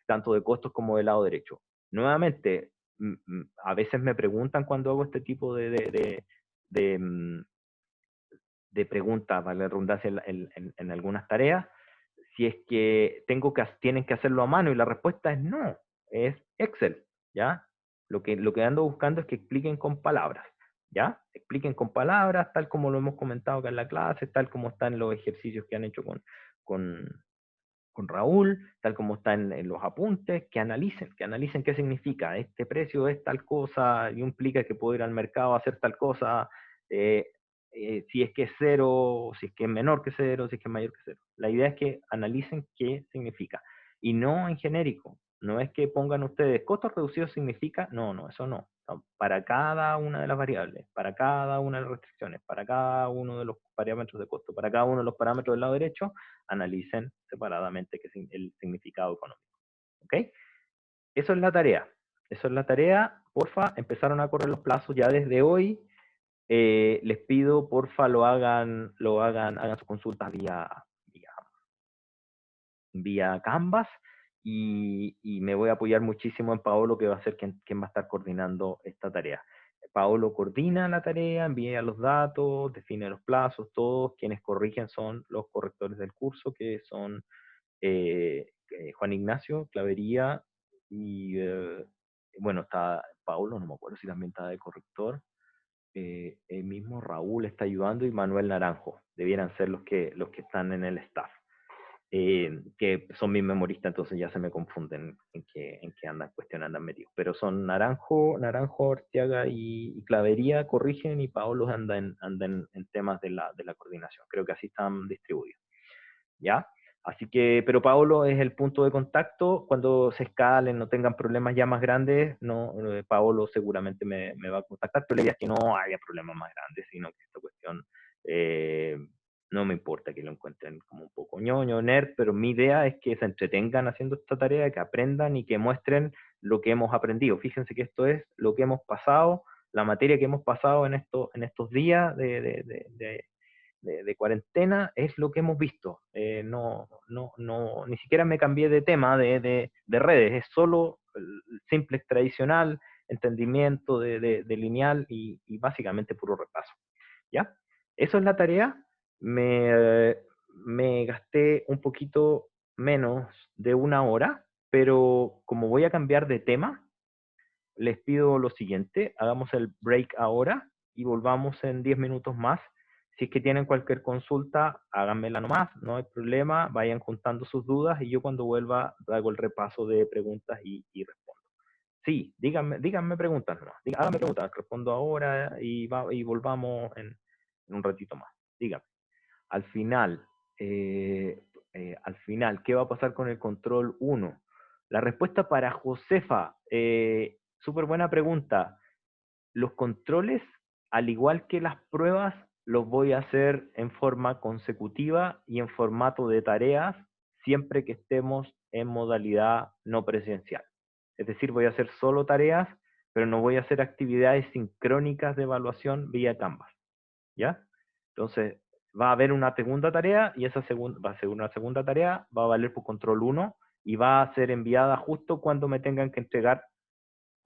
tanto de costos como del lado derecho. Nuevamente, a veces me preguntan cuando hago este tipo de, mm, de preguntas, vale la redundancia, en algunas tareas, si es que tienen que hacerlo a mano, y la respuesta es no, es Excel, ¿ya? Lo que ando buscando es que expliquen con palabras, ¿ya? Expliquen con palabras, tal como lo hemos comentado acá en la clase, tal como están los ejercicios que han hecho con, con Raúl, tal como está en los apuntes, que analicen qué significa. Este precio es tal cosa y implica que puedo ir al mercado a hacer tal cosa, eh, si es que es cero, si es que es menor que cero, si es que es mayor que cero. La idea es que analicen qué significa. Y no en genérico. No es que pongan ustedes costos reducidos significa, no, no, eso no. Para cada una de las variables, para cada una de las restricciones, para cada uno de los parámetros de costo, para cada uno de los parámetros del lado derecho, analicen separadamente el significado económico. ¿Ok? Eso es la tarea. Eso es la tarea. Porfa, empezaron a correr los plazos ya desde hoy. Les pido, porfa, hagan sus consultas vía Canvas, y me voy a apoyar muchísimo en Paolo, que va a ser quien va a estar coordinando esta tarea. Paolo coordina la tarea, envía los datos, define los plazos, todos quienes corrigen son los correctores del curso, que son Juan Ignacio, Clavería, y bueno, está Paulo, no me acuerdo si también está de corrector, el mismo Raúl está ayudando, y Manuel Naranjo, debieran ser los que están en el staff, que son mis memoristas, entonces ya se me confunden en qué andan cuestionando, andan metidos, pero son Naranjo, Arteaga y Clavería corrigen, y Paulo anda en temas de la coordinación, creo que así están distribuidos. ¿Ya? Así que, pero Paolo es el punto de contacto. Cuando se escalen, no tengan problemas ya más grandes, no, Paolo seguramente me va a contactar, pero la idea es que no haya problemas más grandes, sino que esta cuestión, eh, no me importa que lo encuentren como un poco ñoño, nerd, pero mi idea es que se entretengan haciendo esta tarea, que aprendan y que muestren lo que hemos aprendido. Fíjense que esto es lo que hemos pasado, la materia que hemos pasado en estos días de cuarentena, es lo que hemos visto. No, ni siquiera me cambié de tema de redes, es solo el simple tradicional, entendimiento de lineal, y básicamente puro repaso. ¿Ya? Eso es la tarea. Me gasté un poquito menos de una hora, pero como voy a cambiar de tema, les pido lo siguiente: hagamos el break ahora y volvamos en 10 minutos más. Si es que tienen cualquier consulta, háganmela nomás, no hay problema, vayan juntando sus dudas, y yo cuando vuelva hago el repaso de preguntas y respondo. Sí, díganme preguntas nomás, háganme preguntas, respondo ahora, y volvamos en un ratito más. Díganme. Al final, ¿qué va a pasar con el control 1? La respuesta para Josefa, súper buena pregunta. Los controles, al igual que las pruebas, los voy a hacer en forma consecutiva y en formato de tareas, siempre que estemos en modalidad no presencial. Es decir, voy a hacer solo tareas, pero no voy a hacer actividades sincrónicas de evaluación vía Canvas. ¿Ya? Entonces, va a haber una segunda tarea, y esa va a ser una segunda tarea, va a valer por control 1, y va a ser enviada justo cuando me tengan que entregar.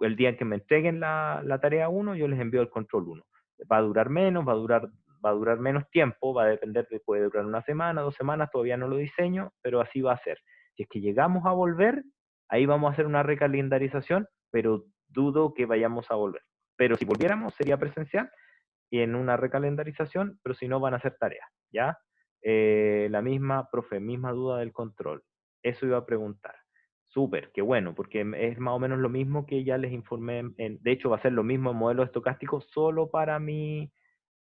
El día en que me entreguen la tarea 1, yo les envío el control 1. Va a durar menos, va a durar menos tiempo, va a depender, puede durar una semana, 2 semanas, todavía no lo diseño, pero así va a ser. Si es que llegamos a volver, ahí vamos a hacer una recalendarización, pero dudo que vayamos a volver. Pero si volviéramos, sería presencial y en una recalendarización, pero si no, van a ser tareas, ¿ya? La misma, profe, misma duda del control. Eso iba a preguntar. Súper, qué bueno, porque es más o menos lo mismo que ya les informé. De hecho, va a ser lo mismo en modelo estocástico, solo para mi,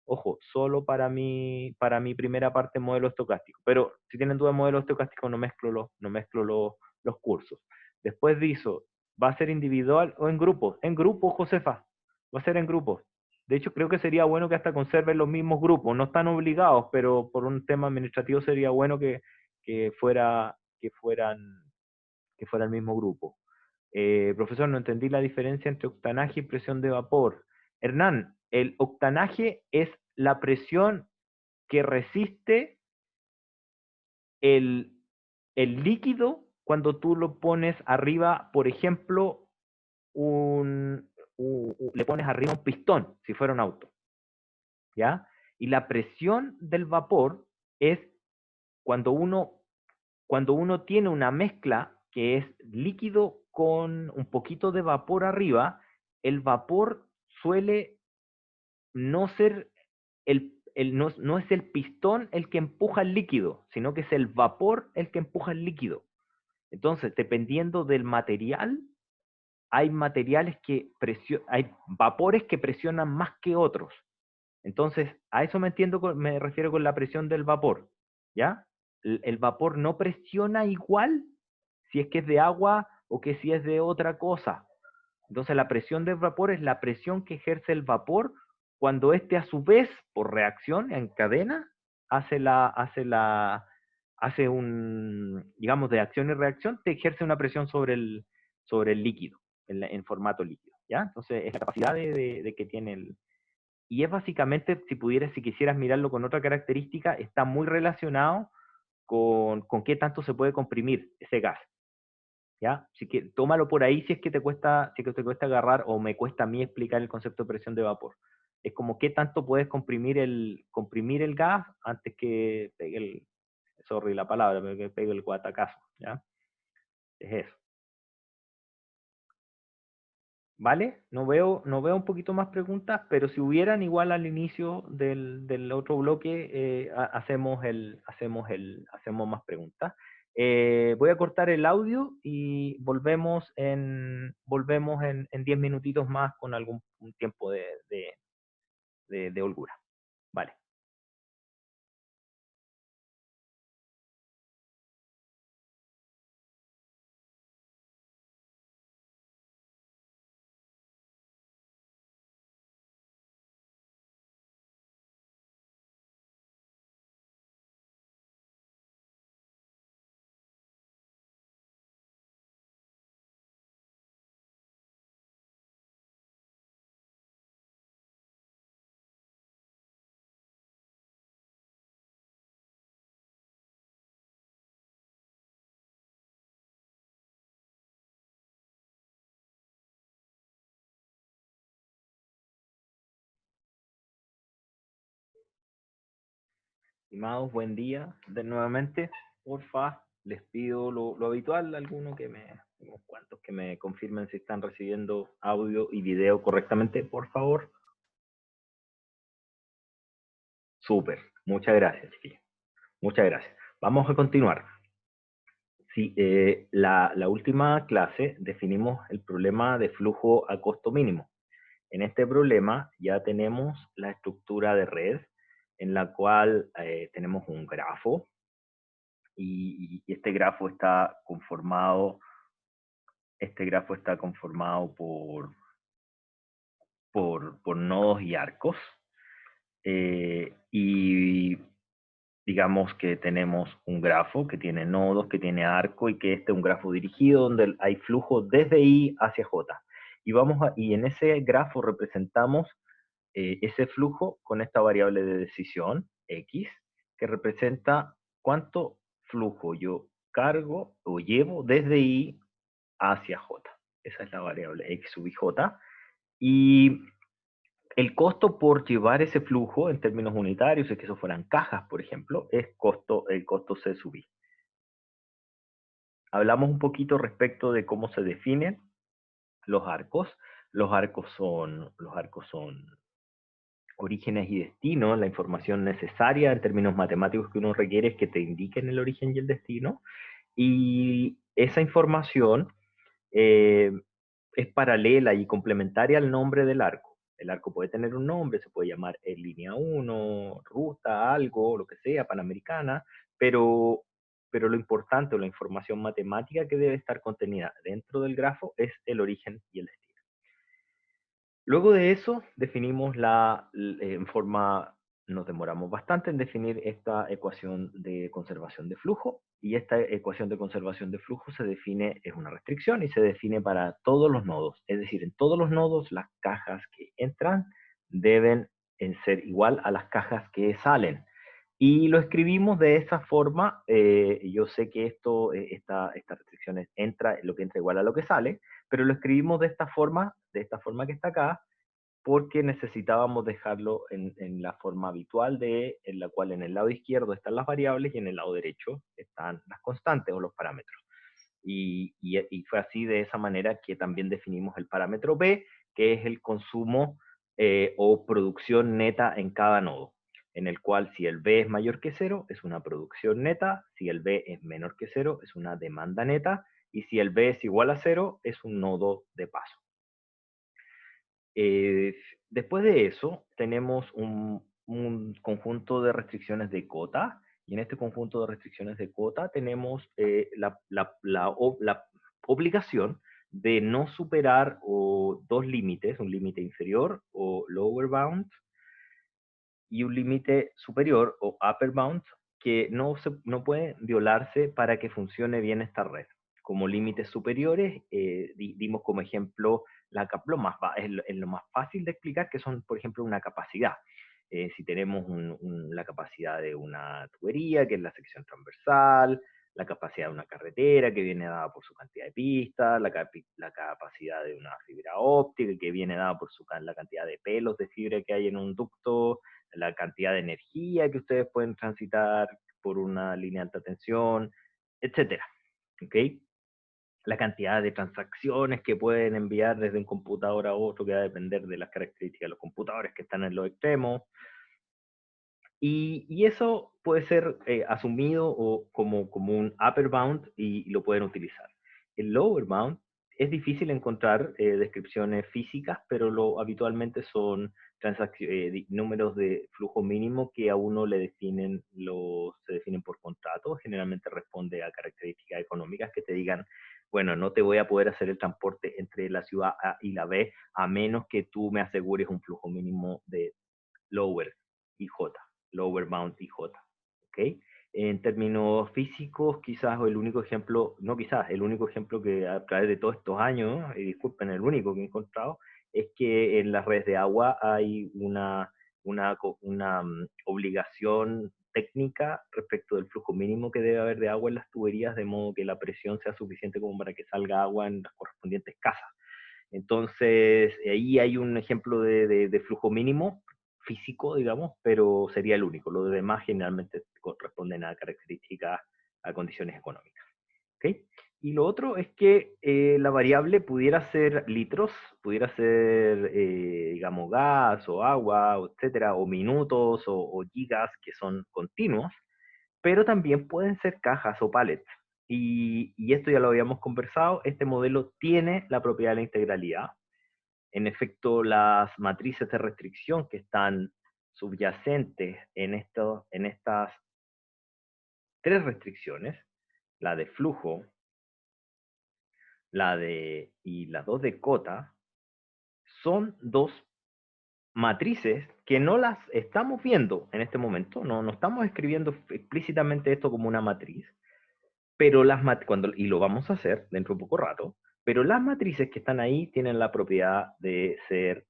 ojo, solo para mi primera parte en modelo estocástico. Pero si tienen duda de modelo estocástico, no mezclo los cursos. Después de eso, ¿va a ser individual o en grupos? En grupos, Josefa. Va a ser en grupos. De hecho, creo que sería bueno que hasta conserven los mismos grupos. No están obligados, pero por un tema administrativo sería bueno que fuera el mismo grupo. Profesor, no entendí la diferencia entre octanaje y presión de vapor. Hernán, el octanaje es la presión que resiste el, el líquido cuando tú lo pones arriba, por ejemplo, le pones arriba un pistón, si fuera un auto, ¿ya? Y la presión del vapor es cuando uno tiene una mezcla que es líquido con un poquito de vapor arriba, el vapor suele no ser no es el pistón el que empuja el líquido, sino que es el vapor el que empuja el líquido. Entonces, dependiendo del material, hay materiales hay vapores que presionan más que otros. Entonces, a eso me refiero con la presión del vapor, ¿ya? El vapor no presiona igual si es que es de agua o que si es de otra cosa. Entonces, la presión del vapor es la presión que ejerce el vapor cuando éste a su vez, por reacción en cadena, hace un, digamos, de acción y reacción, te ejerce una presión sobre el líquido, en formato líquido, ¿ya? Entonces, es la capacidad de que tiene y es básicamente, si quisieras mirarlo con otra característica, está muy relacionado con qué tanto se puede comprimir ese gas, ¿ya? Así que tómalo por ahí si es que te cuesta agarrar o me cuesta a mí explicar el concepto de presión de vapor. Es como qué tanto puedes comprimir el gas antes que pegue sorry la palabra, pero que pegue el guatacazo, ¿ya? Es eso. ¿Vale? No veo un poquito más preguntas, pero si hubieran igual al inicio del otro bloque, hacemos más preguntas. Voy a cortar el audio y volvemos en 10 minutitos más con algún un tiempo de holgura. Vale. Estimados, buen día de nuevamente. Porfa, les pido lo habitual, unos cuantos que me confirmen si están recibiendo audio y video correctamente, por favor. Súper, muchas gracias, chiquillos. Muchas gracias. Vamos a continuar. Sí, la última clase definimos el problema de flujo a costo mínimo. En este problema ya tenemos la estructura de red en la cual tenemos un grafo y este grafo está conformado por nodos y arcos. Y digamos que tenemos un grafo que tiene nodos, que tiene arco y que este es un grafo dirigido donde hay flujo desde I hacia J. Y en ese grafo representamos ese flujo con esta variable de decisión, X, que representa cuánto flujo yo cargo o llevo desde I hacia J. Esa es la variable X sub J. Y el costo por llevar ese flujo en términos unitarios, si es que eso fueran cajas, por ejemplo, es el costo C sub I. Hablamos un poquito respecto de cómo se definen los arcos. Los arcos son orígenes y destinos. La información necesaria en términos matemáticos que uno requiere es que te indiquen el origen y el destino. Y esa información eh, es paralela y complementaria al nombre del arco. El arco puede tener un nombre, se puede llamar línea 1, ruta, algo, lo que sea, panamericana, pero lo importante o la información matemática que debe estar contenida dentro del grafo es el origen y el destino. Luego de eso, definimos nos demoramos bastante en definir esta ecuación de conservación de flujo, Y esta ecuación de conservación de flujo se define, es una restricción y se define para todos los nodos. Es decir, en todos los nodos las cajas que entran deben ser igual a las cajas que salen. Y lo escribimos de esa forma. Yo sé que esta restricción entra, lo que entra igual a lo que sale, pero lo escribimos de esta forma que está acá, porque necesitábamos dejarlo en la forma habitual en la cual en el lado izquierdo están las variables y en el lado derecho están las constantes o los parámetros. Y fue así, de esa manera, que también definimos el parámetro B, que es el consumo o producción neta en cada nodo, en el cual si el B es mayor que cero, es una producción neta; si el B es menor que cero, es una demanda neta; y si el B es igual a cero, es un nodo de paso. Eh, Después de eso, tenemos un conjunto de restricciones de cota, y en este conjunto de restricciones de cota tenemos la obligación de no superar dos límites, un límite inferior o lower bound, y un límite superior o upper bound, que no pueden violarse para que funcione bien esta red. Como límites superiores, dimos como ejemplo es lo más fácil de explicar, que son, por ejemplo, una capacidad. Si tenemos la capacidad de una tubería, que es la sección transversal; la capacidad de una carretera, que viene dada por su cantidad de pistas; la capacidad de una fibra óptica, que viene dada por la cantidad de pelos de fibra que hay en un ducto; la cantidad de energía que ustedes pueden transitar por una línea de alta tensión, etcétera. ¿Ok? La cantidad de transacciones que pueden enviar desde un computador a otro, que va a depender de las características de los computadores que están en los extremos. Y eso puede ser asumido como un upper bound, y lo pueden utilizar. El lower bound es difícil encontrar descripciones físicas, pero habitualmente son números de flujo mínimo que a uno se definen por contrato. Generalmente responde a características económicas que te digan, bueno, no te voy a poder hacer el transporte entre la ciudad A y la B a menos que tú me asegures un flujo mínimo de lower y J, lower bound y J. ¿Ok? En términos físicos, quizás el único ejemplo, no quizás, el único ejemplo que a través de todos estos años, y disculpen, el único que he encontrado, es que en las redes de agua hay una obligación técnica respecto del flujo mínimo que debe haber de agua en las tuberías, de modo que la presión sea suficiente como para que salga agua en las correspondientes casas. Entonces, ahí hay un ejemplo de flujo mínimo físico, digamos, pero sería el único. Los demás generalmente corresponden a características, a condiciones económicas. ¿Okay? Y lo otro es que la variable pudiera ser litros, pudiera ser, digamos, gas o agua, etcétera, o minutos o gigas, que son continuos, pero también pueden ser cajas o pallets. Y esto ya lo habíamos conversado. Este modelo tiene la propiedad de la integralidad. En efecto, las matrices de restricción que están subyacentes en estas tres restricciones, la de flujo, y las dos de cota, son dos matrices que no las estamos viendo en este momento. No estamos escribiendo explícitamente esto como una matriz, pero y lo vamos a hacer dentro de poco rato, pero las matrices que están ahí tienen la propiedad de ser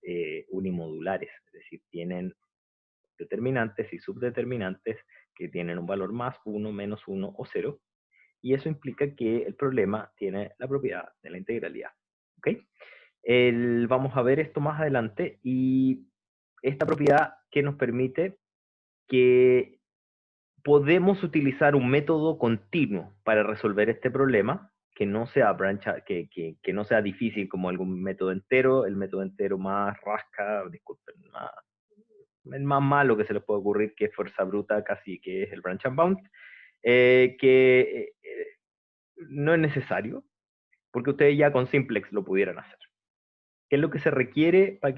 unimodulares, es decir, tienen determinantes y subdeterminantes que tienen un valor más, 1, menos 1 o 0, y eso implica que el problema tiene la propiedad de la integralidad. ¿Ok? Vamos a ver esto más adelante, y esta propiedad que nos permite que podemos utilizar un método continuo para resolver este problema, que no sea que no sea difícil como algún método entero. El método entero más rasca, disculpen, el más malo que se les puede ocurrir, que es fuerza bruta casi, que es el branch and bound, que no es necesario, porque ustedes ya con simplex lo pudieran hacer. ¿Qué es lo que se requiere para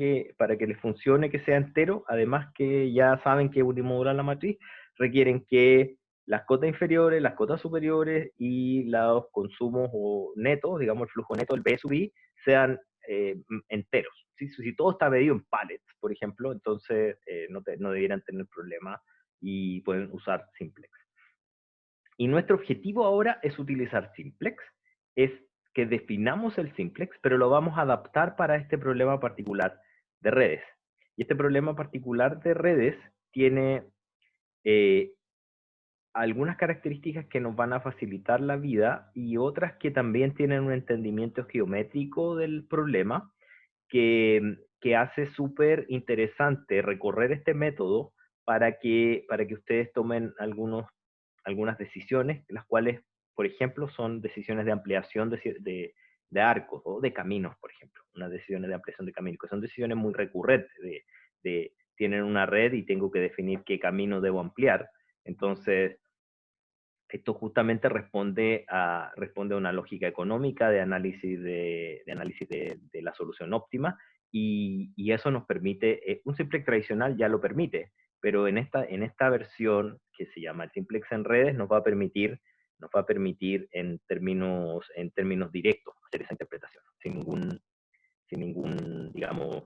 que les funcione que sea entero? Además que ya saben que es unimodular la matriz, requieren que las cotas inferiores, las cotas superiores y los consumos o netos, digamos el flujo neto, el B sub I, sean enteros. Si todo está medido en pallets, por ejemplo, entonces no debieran tener problema y pueden usar simplex. Y nuestro objetivo ahora es utilizar simplex, es que definamos el simplex, pero lo vamos a adaptar para este problema particular de redes. Y este problema particular de redes tiene algunas características que nos van a facilitar la vida y otras que también tienen un entendimiento geométrico del problema que hace súper interesante recorrer este método para que ustedes tomen algunas decisiones, las cuales, por ejemplo, son decisiones de ampliación de arcos o de caminos, por ejemplo, unas decisiones de ampliación de caminos, que son decisiones muy recurrentes, tienen una red y tengo que definir qué camino debo ampliar. Entonces, esto justamente responde a una lógica económica de análisis de la solución óptima y eso nos permite, un simplex tradicional ya lo permite, pero en esta versión que se llama el simplex en redes nos va a permitir en términos directos hacer esa interpretación, sin ningún digamos,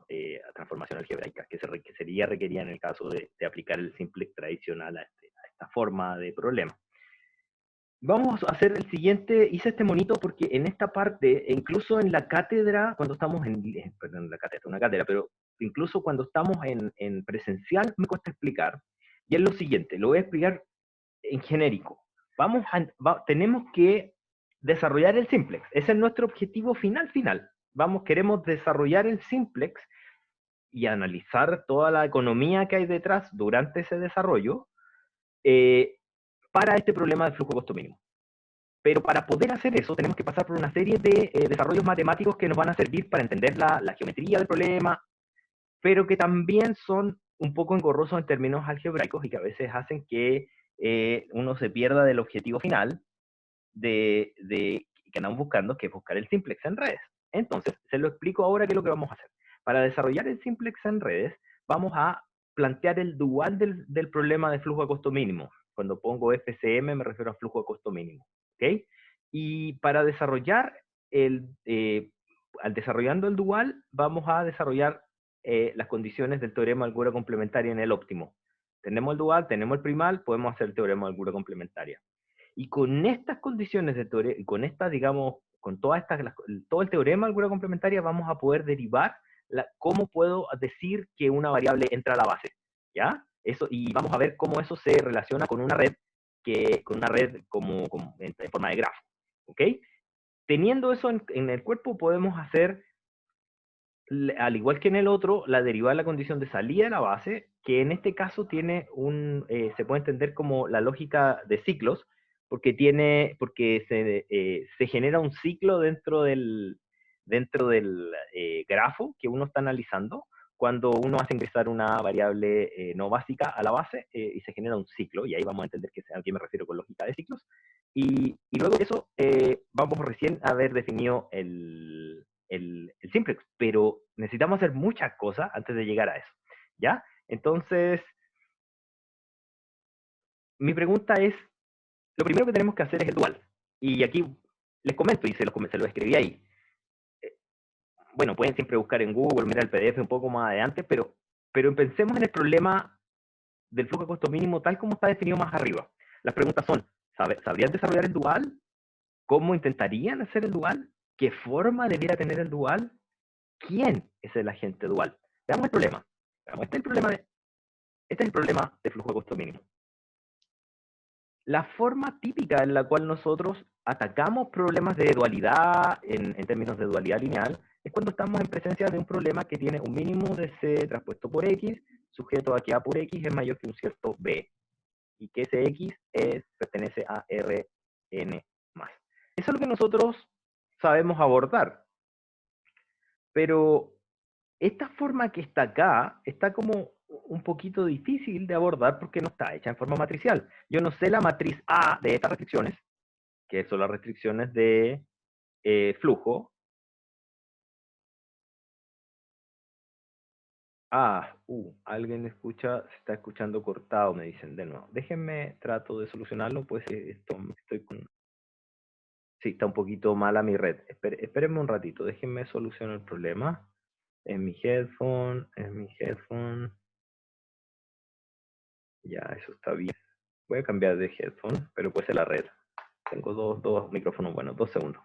transformación algebraica, que sería requerida en el caso de aplicar el simplex tradicional a esta forma de problema. Vamos a hacer el siguiente, hice este monito porque en esta parte, incluso en la cátedra, cuando estamos perdón, la cátedra, una cátedra, pero incluso cuando estamos en presencial me cuesta explicar, y es lo siguiente, lo voy a explicar en genérico. Tenemos que desarrollar el simplex, ese es nuestro objetivo final. Queremos desarrollar el simplex y analizar toda la economía que hay detrás durante ese desarrollo, para este problema de flujo costo mínimo. Pero para poder hacer eso tenemos que pasar por una serie de desarrollos matemáticos que nos van a servir para entender la geometría del problema, pero que también son un poco engorrosos en términos algebraicos y que a veces hacen que uno se pierda del objetivo final que andamos buscando, que es buscar el simplex en redes. Entonces, se lo explico ahora qué es lo que vamos a hacer. Para desarrollar el simplex en redes, vamos a plantear el dual del problema de flujo a costo mínimo. Cuando pongo FCM me refiero a flujo a costo mínimo. ¿Ok? Y para desarrollar desarrollando el dual, vamos a desarrollar las condiciones del teorema de holgura complementaria en el óptimo. Tenemos el dual, tenemos el primal, podemos hacer el teorema de holgura complementaria. Y con estas condiciones de teorema, con estas, digamos, con todas estas, todo el teorema de holgura complementaria, vamos a poder derivar cómo puedo decir que una variable entra a la base, ¿ya? Eso, y vamos a ver cómo eso se relaciona con una red, como en forma de grafo, ¿ok? Teniendo eso en el cuerpo, podemos hacer, al igual que en el otro, la derivada de la condición de salida de la base, que en este caso tiene se puede entender como la lógica de ciclos, porque se genera un ciclo dentro del grafo que uno está analizando, cuando uno hace ingresar una variable no básica a la base y se genera un ciclo, y ahí vamos a entender a qué me refiero con lógica de ciclos. Y luego de eso, vamos recién a haber definido el simplex, pero necesitamos hacer muchas cosas antes de llegar a eso, ¿ya? Entonces, mi pregunta es, lo primero que tenemos que hacer es el dual. Y aquí les comento, y se lo escribí ahí. Bueno, pueden siempre buscar en Google, mirar el PDF un poco más adelante, pero pensemos en el problema del flujo de costo mínimo tal como está definido más arriba. Las preguntas son, ¿sabrían desarrollar el dual? ¿Cómo intentarían hacer el dual? ¿Qué forma debiera tener el dual? ¿Quién es el agente dual? Veamos el problema. Veamos, este es el problema de flujo de costo mínimo. La forma típica en la cual nosotros atacamos problemas de dualidad en términos de dualidad lineal es cuando estamos en presencia de un problema que tiene un mínimo de C traspuesto por X, sujeto a que A por X es mayor que un cierto B, y que ese X pertenece a Rn+. Eso es lo que nosotros sabemos abordar. Pero esta forma que está acá está como un poquito difícil de abordar porque no está hecha en forma matricial. Yo no sé la matriz A de estas restricciones, que son las restricciones de flujo. Alguien se está escuchando cortado, me dicen de nuevo. Déjenme, trato de solucionarlo, pues sí, está un poquito mala mi red. Espérenme un ratito, déjenme solucionar el problema. En mi headphone. Ya, eso está bien. Voy a cambiar de headphone, pero puede ser la red. Tengo dos micrófonos buenos, 2 segundos.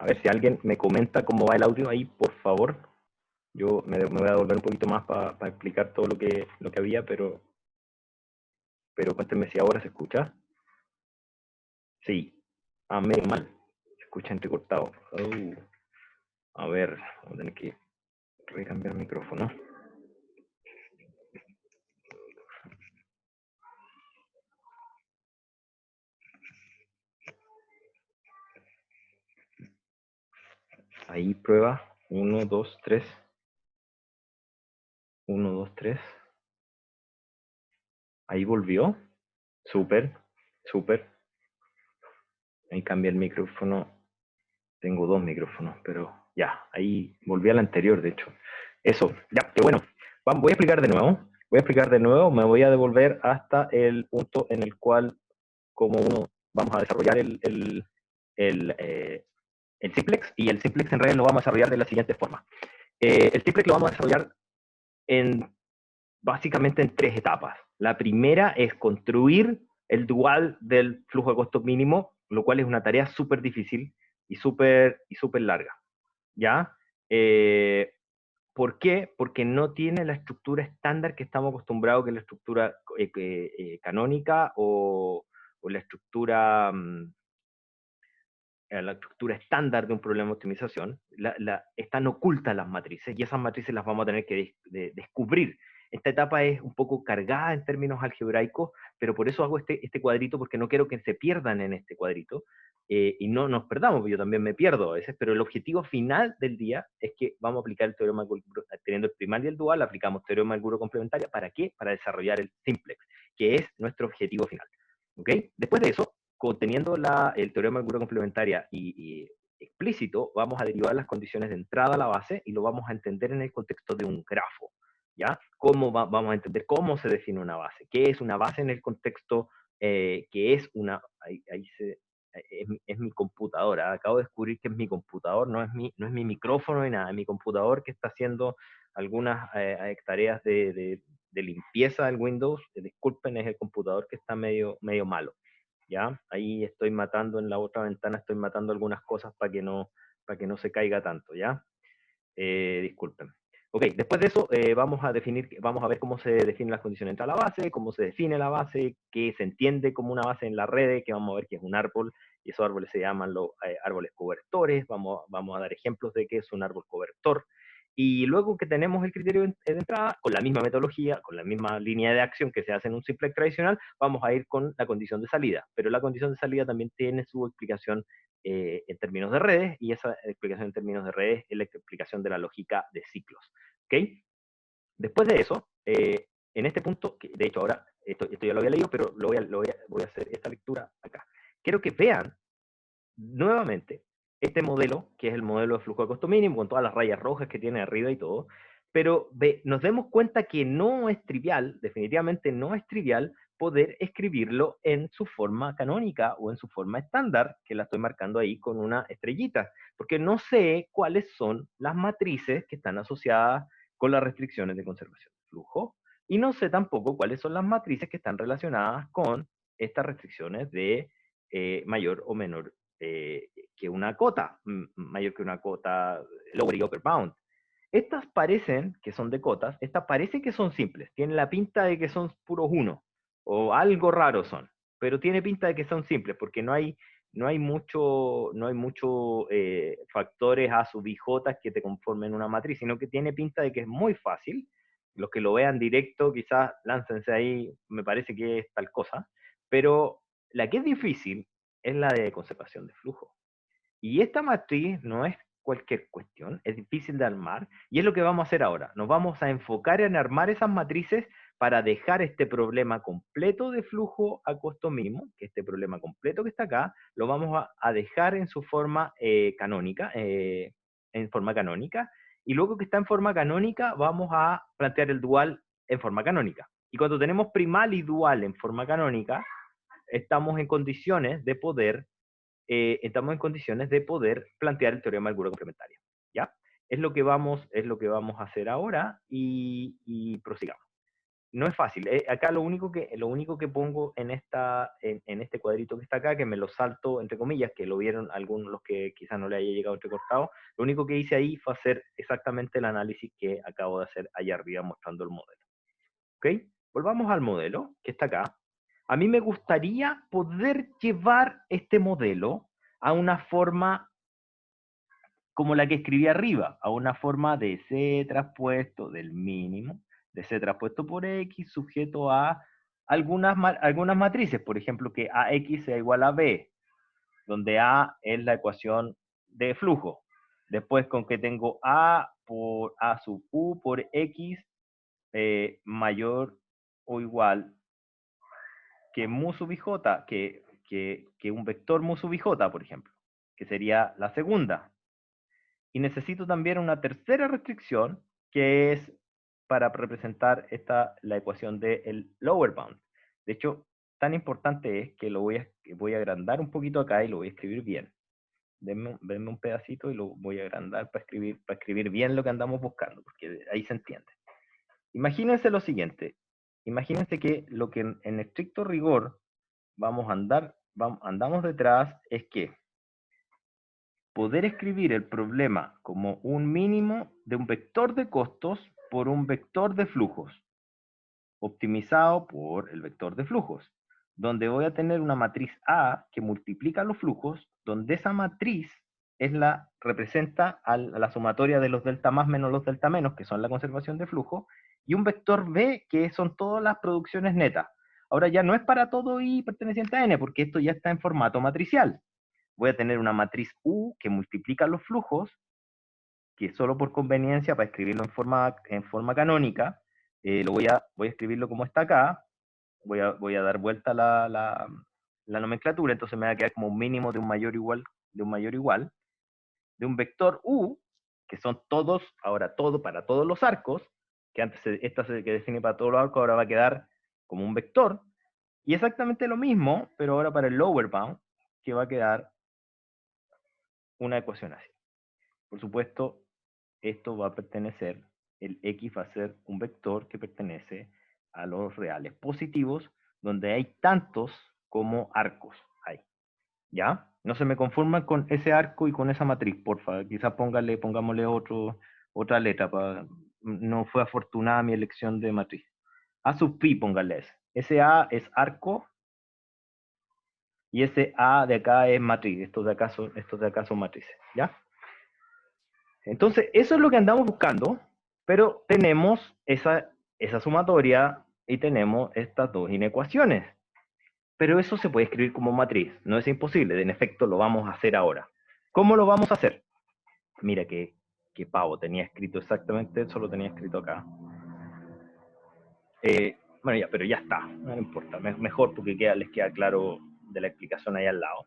A ver si alguien me comenta cómo va el audio ahí, por favor. Yo me voy a devolver un poquito más para explicar todo lo que había, pero cuéntenme si ahora se escucha. Sí. Ah, medio mal. Se escucha entrecortado. A ver, voy a tener que recambiar el micrófono. Ahí prueba. 1, 2, 3. 1, 2, 3. Ahí volvió. Súper, súper. Ahí cambié el micrófono. Tengo 2 micrófonos, pero ya, ahí volví al anterior, de hecho. Eso, ya, qué bueno. Voy a explicar de nuevo. Voy a explicar de nuevo. Me voy a devolver hasta el punto en el cual, como uno, vamos a desarrollar el simplex. Y el simplex en realidad lo vamos a desarrollar de la siguiente forma. El simplex lo vamos a desarrollar básicamente en 3 etapas. La primera es construir el dual del flujo de costo mínimo, lo cual es una tarea súper difícil y súper larga. ¿Ya? ¿Por qué? Porque no tiene la estructura estándar que estamos acostumbrados, que es la estructura canónica o la estructura estándar de un problema de optimización. Están ocultas las matrices y esas matrices las vamos a tener que descubrir. Esta etapa es un poco cargada en términos algebraicos, pero por eso hago este cuadrito, porque no quiero que se pierdan en este cuadrito y no nos perdamos, porque yo también me pierdo a veces, pero el objetivo final del día es que vamos a aplicar el teorema, teniendo el primal y el dual, aplicamos teorema del Guru complementaria. ¿Para qué? Para desarrollar el simplex, que es nuestro objetivo final. ¿Ok? Después de eso, teniendo el teorema de Guru complementaria y explícito, vamos a derivar las condiciones de entrada a la base y lo vamos a entender en el contexto de un grafo. ¿Ya? Vamos a entender cómo se define una base? ¿Qué es una base en el contexto? ¿Qué es una? Es mi computadora. Acabo de descubrir que es mi computador, no es mi micrófono ni nada. Es mi computador que está haciendo algunas tareas de limpieza del Windows. Disculpen, es el computador que está medio malo. ¿Ya? Ahí estoy matando, en la otra ventana estoy matando algunas cosas para que no se caiga tanto, ¿ya? Disculpen. Ok, después de eso vamos a ver cómo se definen las condiciones entre la base, cómo se define la base, qué se entiende como una base en la red, que vamos a ver que es un árbol, y esos árboles se llaman los árboles cobertores. Vamos a dar ejemplos de qué es un árbol cobertor. Y luego que tenemos el criterio de entrada, con la misma metodología, con la misma línea de acción que se hace en un simplex tradicional, vamos a ir con la condición de salida. Pero la condición de salida también tiene su explicación en términos de redes, y esa explicación en términos de redes es la explicación de la lógica de ciclos. ¿Ok? Después de eso, en este punto, que de hecho ahora, esto ya lo había leído, pero voy a hacer esta lectura acá. Quiero que vean nuevamente este modelo, que es el modelo de flujo de costo mínimo, con todas las rayas rojas que tiene arriba y todo, pero nos demos cuenta que no es trivial, definitivamente no es trivial, poder escribirlo en su forma canónica o en su forma estándar, que la estoy marcando ahí con una estrellita, porque no sé cuáles son las matrices que están asociadas con las restricciones de conservación de flujo, y no sé tampoco cuáles son las matrices que están relacionadas con estas restricciones de mayor o menor que una cota, mayor que una cota lower y upper bound. Estas parecen que son de cotas, estas parecen que son simples, tienen la pinta de que son puros uno, o algo raro son, pero tiene pinta de que son simples, porque no hay no hay mucho factores A sub i j que te conformen una matriz, sino que tiene pinta de que es muy fácil. Los que lo vean directo, quizás láncense ahí, me parece que es tal cosa, pero la que es difícil es la de conservación de flujo. Y esta matriz no es cualquier cuestión, es difícil de armar, y es lo que vamos a hacer ahora. Nos vamos a enfocar en armar esas matrices para dejar este problema completo de flujo a costo mínimo, que este problema completo que está acá, lo vamos a dejar en su forma canónica, y luego que está en forma canónica, vamos a plantear el dual en forma canónica. Y cuando tenemos primal y dual en forma canónica, estamos en condiciones de poder plantear el teorema de algura complementaria. ¿Ya? Es lo que vamos a hacer ahora y prosigamos. No es fácil. Acá lo único que pongo en este cuadrito que está acá, que me lo salto entre comillas, que lo vieron algunos los que quizás no le haya llegado entrecortado, lo único que hice ahí fue hacer exactamente el análisis que acabo de hacer allá arriba mostrando el modelo. ¿Ok? Volvamos al modelo que está acá. A mí me gustaría poder llevar este modelo a una forma como la que escribí arriba, a una forma de C traspuesto del mínimo, de C traspuesto por X, sujeto a algunas matrices, por ejemplo, que AX sea igual a B, donde A es la ecuación de flujo. Después con que tengo A por A sub U por X mayor o igual que mu sub i j, que un vector mu sub i j, por ejemplo, que sería la segunda. Y necesito también una tercera restricción, que es para representar la ecuación del lower bound. De hecho, tan importante es que voy a agrandar un poquito acá y lo voy a escribir bien. Denme un pedacito y lo voy a agrandar para escribir bien lo que andamos buscando, porque ahí se entiende. Imagínense lo siguiente. Imagínense que lo que en estricto rigor andamos detrás es que poder escribir el problema como un mínimo de un vector de costos por un vector de flujos, optimizado por el vector de flujos, donde voy a tener una matriz A que multiplica los flujos, donde esa matriz representa a la sumatoria de los delta más menos los delta menos, que son la conservación de flujo, y un vector B, que son todas las producciones netas. Ahora ya no es para todo I perteneciente a N, porque esto ya está en formato matricial. Voy a tener una matriz U que multiplica los flujos, que solo por conveniencia, para escribirlo en forma canónica, voy a escribirlo como está acá, voy a dar vuelta la nomenclatura, entonces me va a quedar como un mínimo de un mayor igual, de un vector U, que son todos, ahora todo para todos los arcos, que antes esta se que define para todos los arcos, ahora va a quedar como un vector, y exactamente lo mismo, pero ahora para el lower bound, que va a quedar una ecuación así. Por supuesto, esto va a pertenecer, el X va a ser un vector que pertenece a los reales positivos, donde hay tantos como arcos hay. ¿Ya? No se me conforman con ese arco y con esa matriz, porfa. Quizás pongámosle otra letra. No fue afortunada mi elección de matriz. A sub pi, póngale ese. Ese A es arco y ese A de acá es matriz. Estos de acá son matrices. ¿Ya? Entonces, eso es lo que andamos buscando, pero tenemos esa sumatoria y tenemos estas dos inecuaciones. Pero eso se puede escribir como matriz, no es imposible, en efecto lo vamos a hacer ahora. ¿Cómo lo vamos a hacer? Mira que pavo, tenía escrito exactamente eso, lo tenía escrito acá. Bueno, ya, pero ya está, no importa, mejor porque les queda claro de la explicación ahí al lado.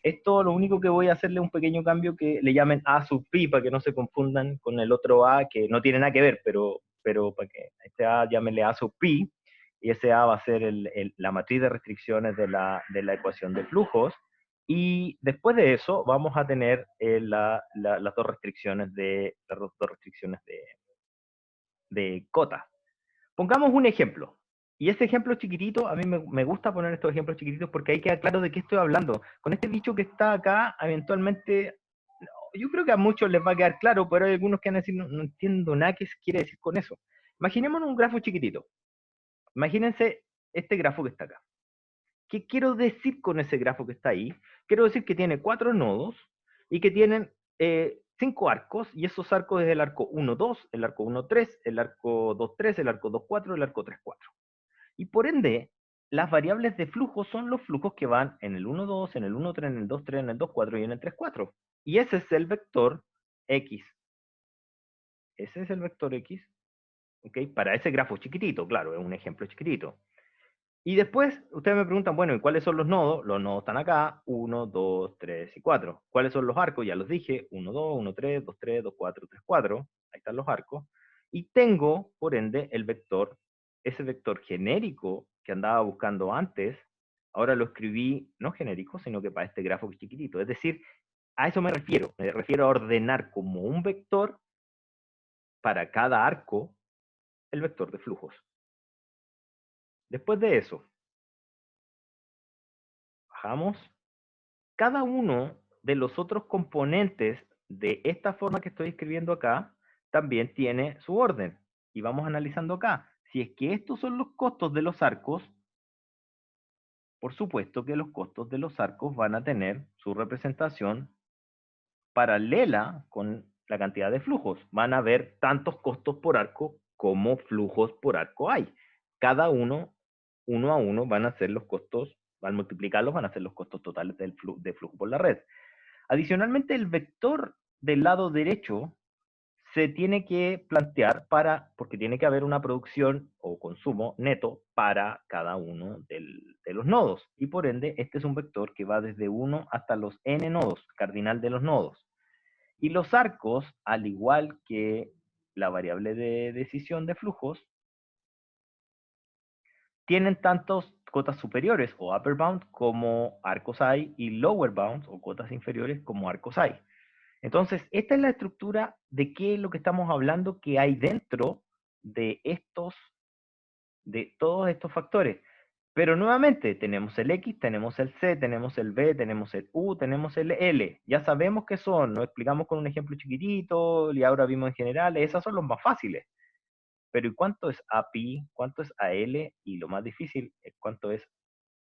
Esto lo único que voy a hacerle un pequeño cambio que le llamen A sub pi para que no se confundan con el otro A que no tiene nada que ver, pero para que este A llámenle A sub pi y ese A va a ser la matriz de restricciones de la ecuación de flujos y después de eso vamos a tener las dos restricciones de cota. Pongamos un ejemplo. Y ese ejemplo chiquitito, a mí me gusta poner estos ejemplos chiquititos porque ahí queda claro de qué estoy hablando. Con este dicho que está acá, eventualmente, yo creo que a muchos les va a quedar claro, pero hay algunos que van a decir, no entiendo nada qué se quiere decir con eso. Imaginémonos un grafo chiquitito. Imagínense este grafo que está acá. ¿Qué quiero decir con ese grafo que está ahí? Quiero decir que tiene 4 nodos y que tienen 5 arcos, y esos arcos es el arco 1, 2, el arco 1, 3, el arco 2, 3, el arco 2, 4, el arco 3, 4. Y por ende, las variables de flujo son los flujos que van en el 1, 2, en el 1, 3, en el 2, 3, en el 2, 4 y en el 3, 4. Y ese es el vector X. Ese es el vector X, ¿ok? Para ese grafo chiquitito, claro, es un ejemplo chiquitito. Y después, ustedes me preguntan, bueno, ¿y cuáles son los nodos? Los nodos están acá, 1, 2, 3 y 4. ¿Cuáles son los arcos? Ya los dije, 1, 2, 1, 3, 2, 3, 2, 4, 3, 4. Ahí están los arcos. Y tengo, por ende, el vector, ese vector genérico que andaba buscando antes, ahora lo escribí no genérico, sino que para este grafo chiquitito. Es decir, a eso me refiero a ordenar como un vector para cada arco el vector de flujos. Después de eso, bajamos. Cada uno de los otros componentes de esta forma que estoy escribiendo acá también tiene su orden. Y vamos analizando acá. Si es que estos son los costos de los arcos, por supuesto que los costos de los arcos van a tener su representación paralela con la cantidad de flujos. Van a haber tantos costos por arco como flujos por arco hay. Cada uno, uno a uno, van a ser los costos, al multiplicarlos, van a ser los costos totales de flujo por la red. Adicionalmente, el vector del lado derecho se tiene que plantear porque tiene que haber una producción o consumo neto para cada uno de los nodos. Y por ende, este es un vector que va desde 1 hasta los n nodos, cardinal de los nodos. Y los arcos, al igual que la variable de decisión de flujos, tienen tantos cotas superiores o upper bound como arcos hay y lower bounds o cotas inferiores como arcos hay. Entonces, esta es la estructura de qué es lo que estamos hablando que hay dentro de todos estos factores. Pero nuevamente, tenemos el X, tenemos el C, tenemos el B, tenemos el U, tenemos el L. Ya sabemos qué son, lo explicamos con un ejemplo chiquitito y ahora vimos en general, esas son los más fáciles. Pero ¿y cuánto es API? ¿Cuánto es AL? Y lo más difícil es cuánto es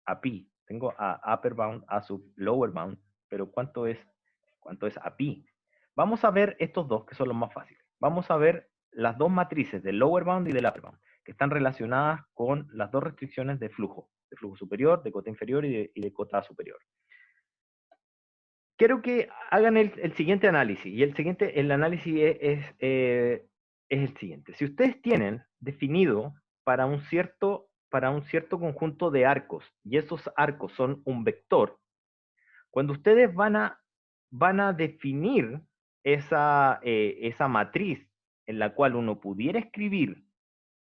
API. Tengo a upper bound, a sub lower bound, pero cuánto es API? Vamos a ver estos dos que son los más fáciles. Vamos a ver las dos matrices del lower bound y del upper bound, que están relacionadas con las dos restricciones de flujo superior, de cota inferior y de cota superior. Quiero que hagan el siguiente análisis, y el análisis es el siguiente. Si ustedes tienen definido para un cierto conjunto de arcos, y esos arcos son un vector, cuando ustedes van a definir esa matriz en la cual uno pudiera escribir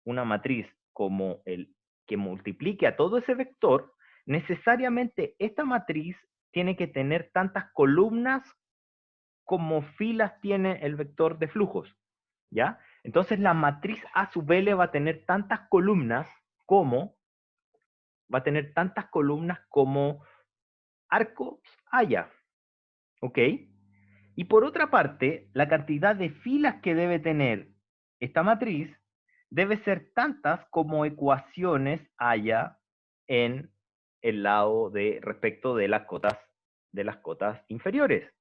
una matriz como el que multiplique a todo ese vector, necesariamente esta matriz tiene que tener tantas columnas como filas tiene el vector de flujos, ¿ya? Entonces la matriz A sub L va a tener tantas columnas como arcos haya, ¿ok? Y por otra parte, la cantidad de filas que debe tener esta matriz debe ser tantas como ecuaciones haya en el lado respecto de las cotas inferiores.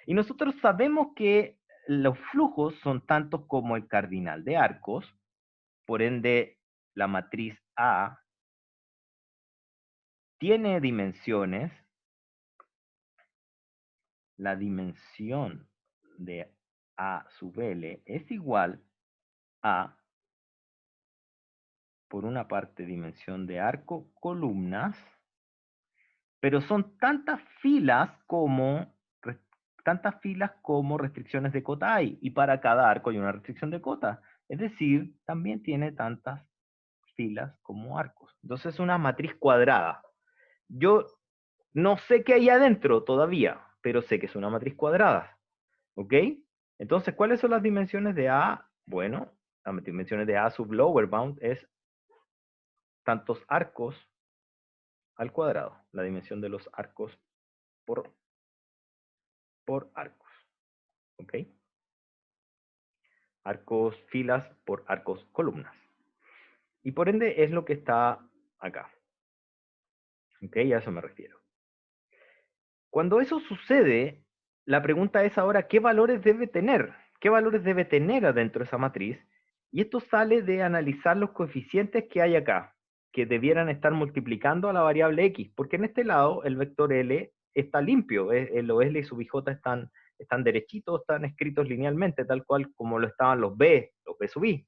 Y nosotros sabemos que los flujos son tantos como el cardinal de arcos, por ende la matriz A tiene dimensiones, la dimensión de A sub L es igual a, por una parte, dimensión de arco, columnas, pero son tantas filas como restricciones de cota hay, y para cada arco hay una restricción de cota, es decir, también tiene tantas filas como arcos. Entonces es una matriz cuadrada. Yo no sé qué hay adentro todavía, pero sé que es una matriz cuadrada. ¿Ok? Entonces, ¿cuáles son las dimensiones de A? Bueno, las dimensiones de A sub lower bound es tantos arcos al cuadrado. La dimensión de los arcos por arcos. ¿Ok? Arcos filas por arcos columnas. Y por ende es lo que está acá. ¿Ok? A eso me refiero. Cuando eso sucede, la pregunta es ahora, ¿qué valores debe tener? ¿Qué valores debe tener adentro de esa matriz? Y esto sale de analizar los coeficientes que hay acá, que debieran estar multiplicando a la variable x, porque en este lado el vector L está limpio, los L y sub ij están derechitos, están escritos linealmente, tal cual como lo estaban los B sub i.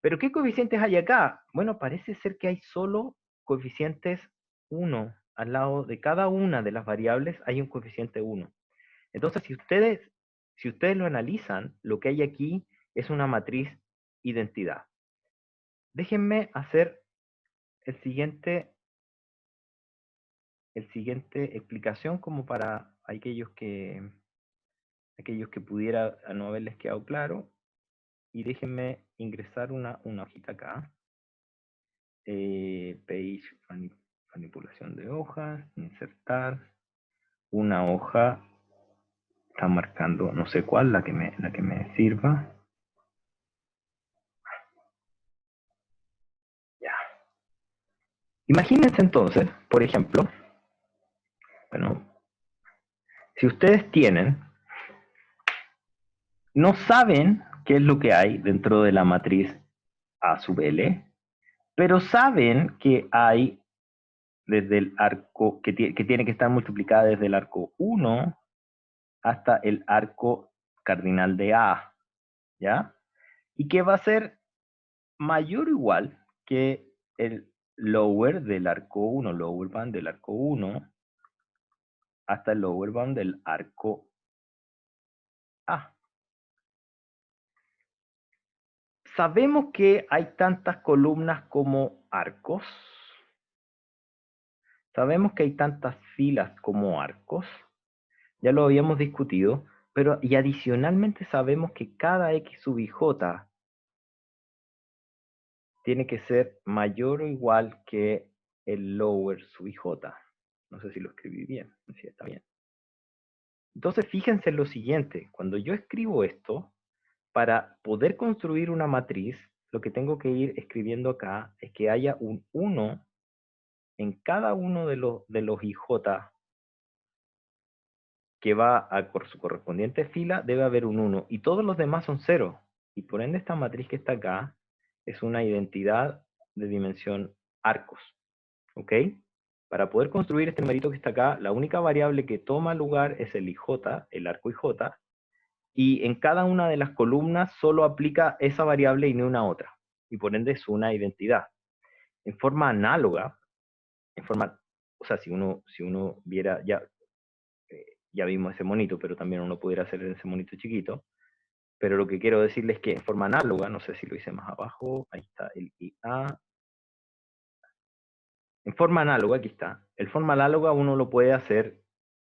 Pero ¿qué coeficientes hay acá? Bueno, parece ser que hay solo coeficientes 1. Al lado de cada una de las variables hay un coeficiente 1. Entonces, si ustedes lo analizan, lo que hay aquí es una matriz identidad. Déjenme hacer el siguiente explicación como para aquellos que pudiera no haberles quedado claro. Y déjenme ingresar una hojita acá. Page manipulación de hojas, insertar una hoja, está marcando no sé cuál, la que me sirva. Ya. Imagínense entonces, por ejemplo, bueno, si ustedes no saben qué es lo que hay dentro de la matriz A sub L, pero saben que hay desde el arco, que tiene que estar multiplicada desde el arco 1 hasta el arco cardinal de A, ¿ya? Y que va a ser mayor o igual que el lower del arco 1, lower bound del arco 1, hasta el lower bound del arco A. Sabemos que hay tantas columnas como arcos. Sabemos que hay tantas filas como arcos. Ya lo habíamos discutido, pero y adicionalmente sabemos que cada x sub ij tiene que ser mayor o igual que el lower sub ij. No sé si lo escribí bien, si está bien. Entonces, fíjense en lo siguiente, cuando yo escribo esto, para poder construir una matriz, lo que tengo que ir escribiendo acá es que haya un 1 en cada uno de los IJ que va a por su correspondiente fila, debe haber un 1, y todos los demás son 0. Y por ende esta matriz que está acá es una identidad de dimensión arcos. ¿Ok? Para poder construir este numerito que está acá, la única variable que toma lugar es el IJ, el arco IJ, y en cada una de las columnas solo aplica esa variable y no una otra, y por ende es una identidad. En forma análoga, o sea, si uno viera, ya vimos ese monito, pero también uno pudiera hacer ese monito chiquito, pero lo que quiero decirles es que en forma análoga, no sé si lo hice más abajo, ahí está el IA, en forma análoga, aquí está, en forma análoga uno lo puede hacer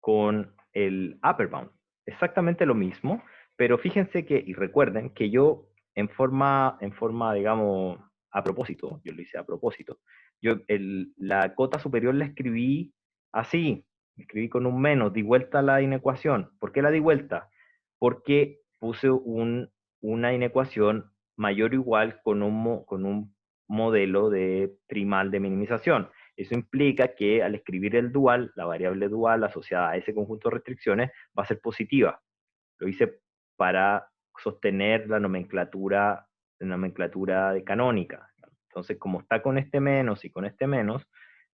con el upper bound. Exactamente lo mismo, pero fíjense que, y recuerden que yo digamos, a propósito, yo lo hice a propósito, la cota superior la escribí así, escribí con un menos, di vuelta la inecuación. ¿Por qué la di vuelta? Porque puse una inecuación mayor o igual con un modelo de primal de minimización. Eso implica que al escribir el dual, la variable dual asociada a ese conjunto de restricciones va a ser positiva. Lo hice para sostener la nomenclatura de canónica. Entonces, como está con este menos y con este menos,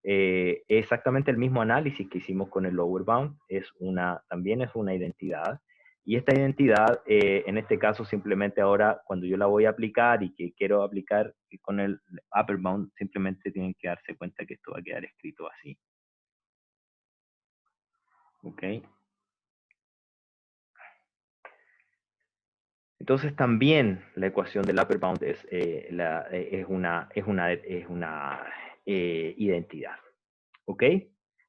es exactamente el mismo análisis que hicimos con el lower bound, también es una identidad. Y esta identidad, en este caso, simplemente ahora, cuando yo la voy a aplicar y que quiero aplicar con el upper bound, simplemente tienen que darse cuenta que esto va a quedar escrito así. ¿Ok? Entonces también la ecuación del upper bound es una identidad. ¿Ok?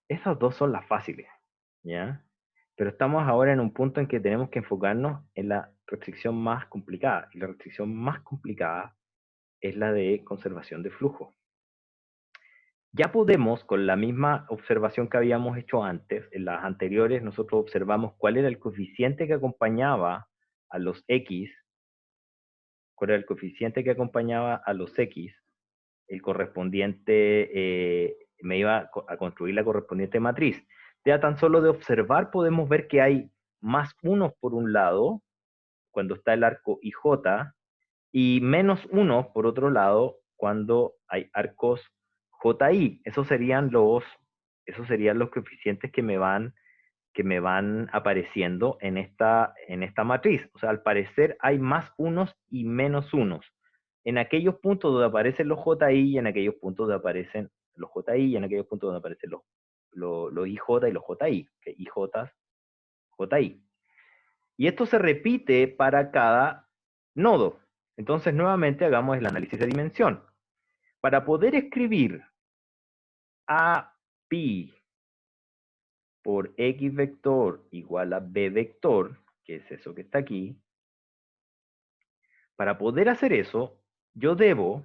Esas dos son las fáciles. ¿Ya? Pero estamos ahora en un punto en que tenemos que enfocarnos en la restricción más complicada. Y la restricción más complicada es la de conservación de flujo. Ya podemos, con la misma observación que habíamos hecho antes, en las anteriores nosotros observamos cuál era el coeficiente que acompañaba a los X, cuál era el coeficiente que acompañaba a los X, el correspondiente me iba a construir la correspondiente matriz. Ya tan solo de observar podemos ver que hay más unos por un lado, cuando está el arco IJ, y menos uno por otro lado, cuando hay arcos JI. Esos serían los coeficientes que me van apareciendo en esta matriz. O sea, al parecer hay más unos y menos unos. En aquellos puntos donde aparecen los JI y en aquellos puntos donde aparecen los JI y en aquellos puntos donde aparecen los IJ y los JI, que IJ, JI. Y esto se repite para cada nodo. Entonces, nuevamente hagamos el análisis de dimensión. Para poder escribir a pi por x vector igual a b vector, que es eso que está aquí, para poder hacer eso, yo debo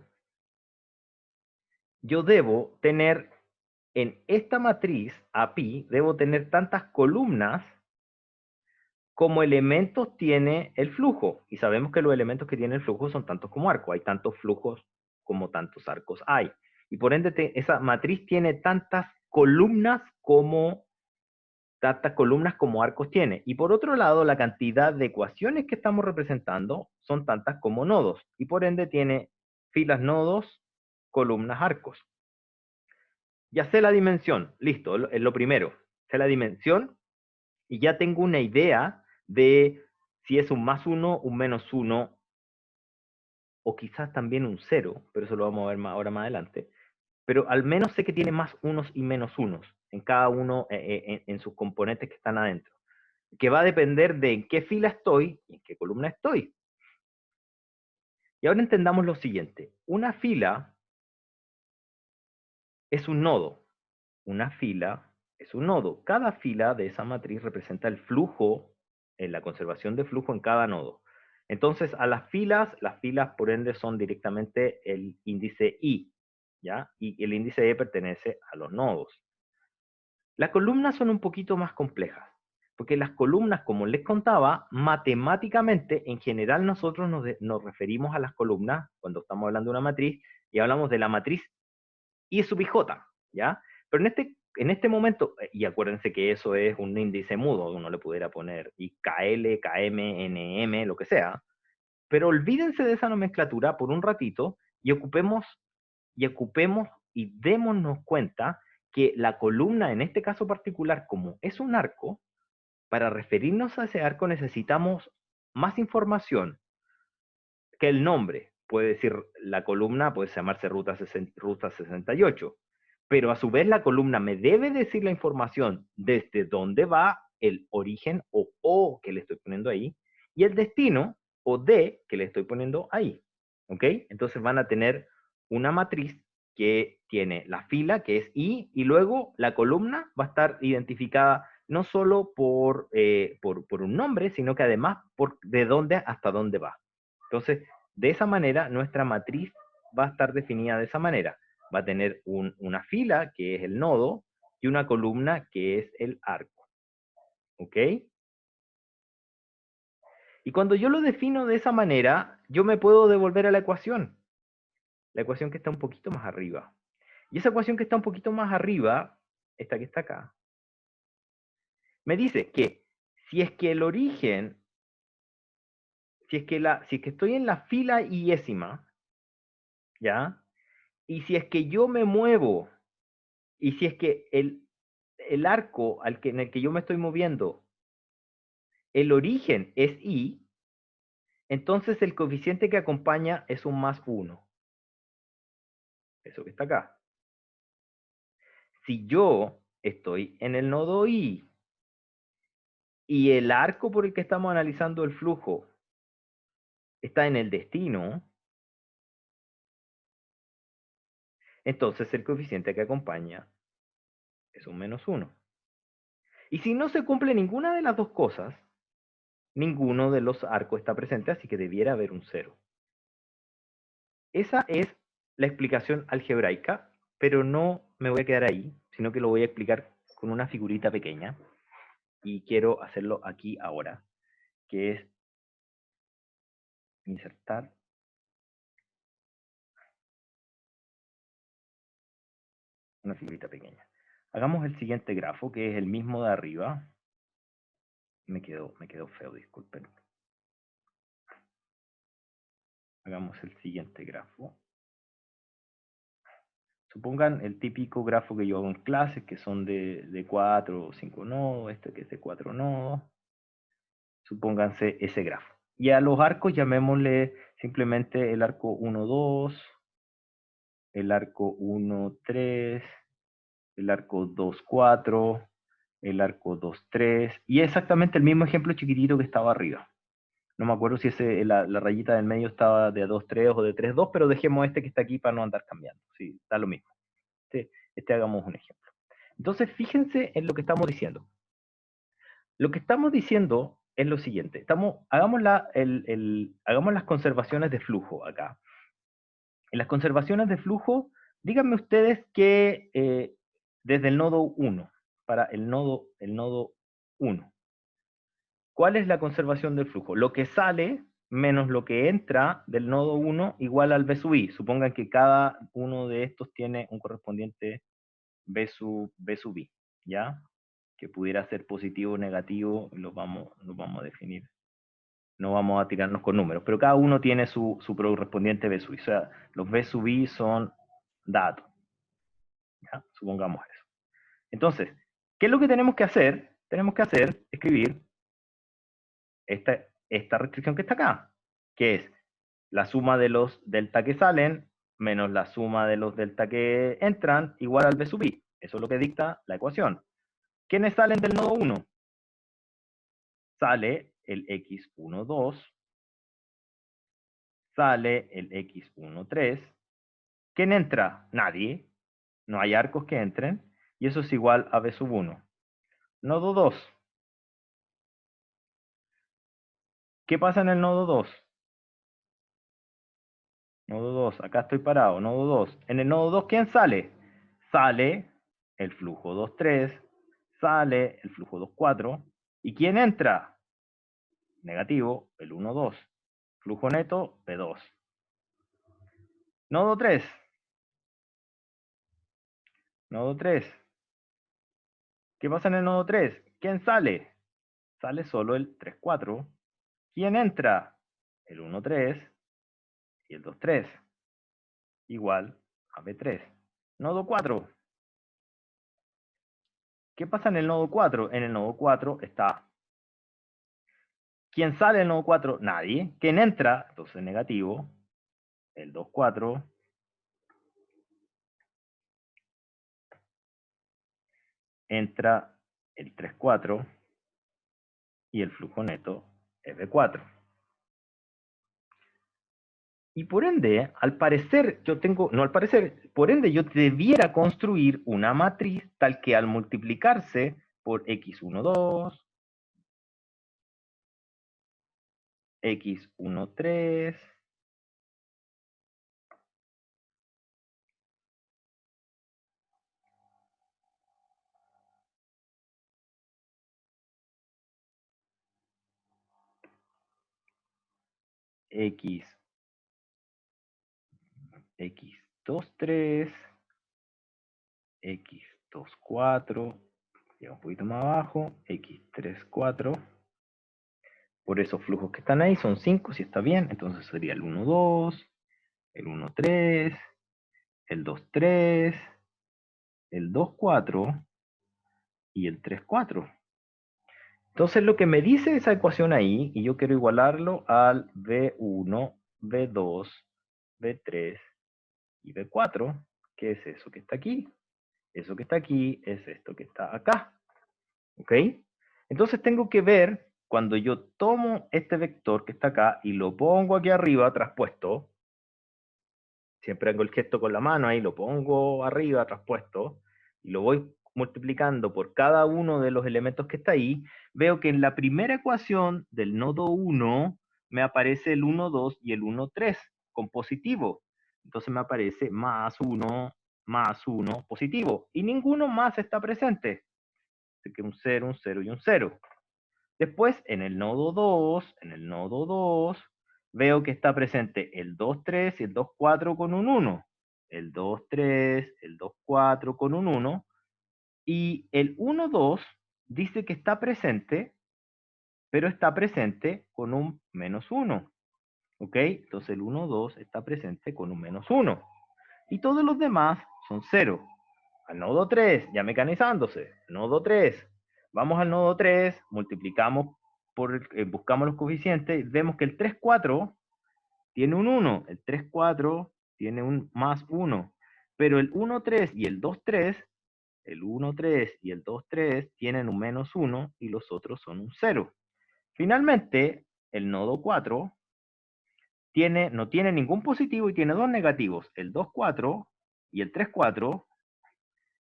tener en esta matriz a pi, debo tener tantas columnas como elementos tiene el flujo. Y sabemos que los elementos que tiene el flujo son tantos como arcos. Hay tantos flujos como tantos arcos hay. Y por ende, esa matriz tiene tantas columnas como arcos tiene. Y por otro lado, la cantidad de ecuaciones que estamos representando son tantas como nodos. Y por ende tiene filas nodos, columnas arcos. Ya sé la dimensión, listo, es lo primero. Sé la dimensión y ya tengo una idea de si es un más uno, un menos uno, o quizás también un cero, pero eso lo vamos a ver ahora más adelante. Pero al menos sé que tiene más unos y menos unos en cada uno, en sus componentes que están adentro. Que va a depender de en qué fila estoy y en qué columna estoy. Y ahora entendamos lo siguiente. Una fila es un nodo. Una fila es un nodo. Cada fila de esa matriz representa el flujo, la conservación de flujo en cada nodo. Entonces, a las filas por ende son directamente el índice I, ¿ya? Y el índice E pertenece a los nodos. Las columnas son un poquito más complejas, porque las columnas, como les contaba, matemáticamente, en general nosotros nos referimos a las columnas cuando estamos hablando de una matriz y hablamos de la matriz I sub ij, ¿ya? Pero en este momento, y acuérdense que eso es un índice mudo, uno le pudiera poner IKL, KM, NM, lo que sea, pero olvídense de esa nomenclatura por un ratito y ocupemos y démonos cuenta que la columna, en este caso particular, como es un arco, para referirnos a ese arco necesitamos más información que el nombre. Puede decir, la columna puede llamarse ruta 68, pero a su vez la columna me debe decir la información desde dónde va el origen o que le estoy poniendo ahí, y el destino o D que le estoy poniendo ahí. ¿Ok? Entonces van a tener una matriz que tiene la fila, que es I, y luego la columna va a estar identificada no solo por un nombre, sino que además por de dónde hasta dónde va. Entonces, de esa manera, nuestra matriz va a estar definida de esa manera. Va a tener una fila, que es el nodo, y una columna, que es el arco. ¿Ok? Y cuando yo lo defino de esa manera, yo me puedo devolver a la ecuación que está un poquito más arriba. Y esa ecuación que está un poquito más arriba, esta que está acá, me dice que si es que el origen, si es que estoy en la fila iésima, ¿ya? Y si es que yo me muevo, y si es que el arco en el que yo me estoy moviendo, el origen es I, entonces el coeficiente que acompaña es un más 1. Eso que está acá. Si yo estoy en el nodo I y el arco por el que estamos analizando el flujo está en el destino, entonces el coeficiente que acompaña es un menos 1. Y si no se cumple ninguna de las dos cosas, ninguno de los arcos está presente, así que debiera haber un 0. Esa es la explicación algebraica, pero no me voy a quedar ahí, sino que lo voy a explicar con una figurita pequeña. Y quiero hacerlo aquí ahora, que es insertar una figurita pequeña. Hagamos el siguiente grafo, que es el mismo de arriba. Me quedó feo, disculpen. Hagamos el siguiente grafo. Supongan el típico grafo que yo hago en clases, que son de 4 o 5 nodos, este que es de 4 nodos. Supónganse ese grafo. Y a los arcos llamémosle simplemente el arco 1, 2, el arco 1, 3, el arco 2, 4, el arco 2, 3, y exactamente el mismo ejemplo chiquitito que estaba arriba. No me acuerdo si la rayita del medio estaba de 2, 3 o de 3, 2, pero dejemos este que está aquí para no andar cambiando. Sí, da lo mismo. Este hagamos un ejemplo. Entonces, fíjense en lo que estamos diciendo. Lo que estamos diciendo es lo siguiente. Hagamos las conservaciones de flujo acá. En las conservaciones de flujo, díganme ustedes que desde el nodo 1, para el nodo 1, ¿cuál es la conservación del flujo? Lo que sale menos lo que entra del nodo 1 igual al B sub I. Supongan que cada uno de estos tiene un correspondiente B sub I, ¿ya? Que pudiera ser positivo o negativo, lo vamos a definir. No vamos a tirarnos con números, pero cada uno tiene su correspondiente B sub I. O sea, los B sub I son datos. ¿Ya? Supongamos eso. Entonces, ¿qué es lo que tenemos que hacer? Tenemos que escribir esta restricción que está acá, que es la suma de los delta que salen menos la suma de los delta que entran igual al B sub I. Eso es lo que dicta la ecuación. ¿Quiénes salen del nodo 1? Sale el x1, 2, sale el x1, 3. ¿Quién entra? Nadie. No hay arcos que entren. Y eso es igual a B sub 1. Nodo 2. ¿Qué pasa en el nodo 2? Nodo 2, acá estoy parado. Nodo 2. En el nodo 2, ¿quién sale? Sale el flujo 2, 3. Sale el flujo 2, 4. ¿Y quién entra? Negativo, el 1, 2. Flujo neto, P2. Nodo 3. Nodo 3. ¿Qué pasa en el nodo 3? ¿Quién sale? Sale solo el 3, 4. ¿Quién entra? El 1, 3 y el 2, 3. Igual a B3. Nodo 4. ¿Qué pasa en el nodo 4? En el nodo 4 está. ¿Quién sale del nodo 4? Nadie. ¿Quién entra? Entonces negativo. El 2, 4. Entra el 3, 4. Y el flujo neto es B4. Y por ende, al parecer, por ende yo debiera construir una matriz tal que al multiplicarse por x1, 2, x1, 3, x2, 3, x2, 4, llega un poquito más abajo, x3, 4. Por esos flujos que están ahí son 5, si está bien. Entonces sería el 1, 2, el 1, 3, el 2, 3, el 2, 4 y el 3, 4. Entonces lo que me dice esa ecuación ahí, y yo quiero igualarlo al V1, V2, V3 y V4, ¿qué es eso que está aquí? Eso que está aquí es esto que está acá. ¿Ok? Entonces tengo que ver, cuando yo tomo este vector que está acá y lo pongo aquí arriba, traspuesto, siempre hago el gesto con la mano ahí, lo pongo arriba, traspuesto, y lo voy multiplicando por cada uno de los elementos que está ahí, veo que en la primera ecuación del nodo 1 me aparece el 1, 2 y el 1, 3 con positivo. Entonces me aparece más 1 positivo. Y ninguno más está presente. Así que un 0, un 0 y un 0. Después, en el nodo 2, veo que está presente el 2, 3 y el 2, 4 con un 1. el 2, 3, el 2, 4 con un 1, y el 1, 2 dice que está presente, pero está presente con un menos 1. ¿Ok? Entonces el 1, 2 está presente con un menos 1. Y todos los demás son 0. Al nodo 3, ya mecanizándose. Nodo 3. Vamos al nodo 3, multiplicamos, buscamos los coeficientes, vemos que el 3, 4 tiene un 1. El 3, 4 tiene un más 1. Pero el 1, 3 y el 2, 3, el 1, 3 y el 2, 3 tienen un menos 1 y los otros son un 0. Finalmente, el nodo 4 no tiene ningún positivo y tiene dos negativos, el 2, 4 y el 3, 4.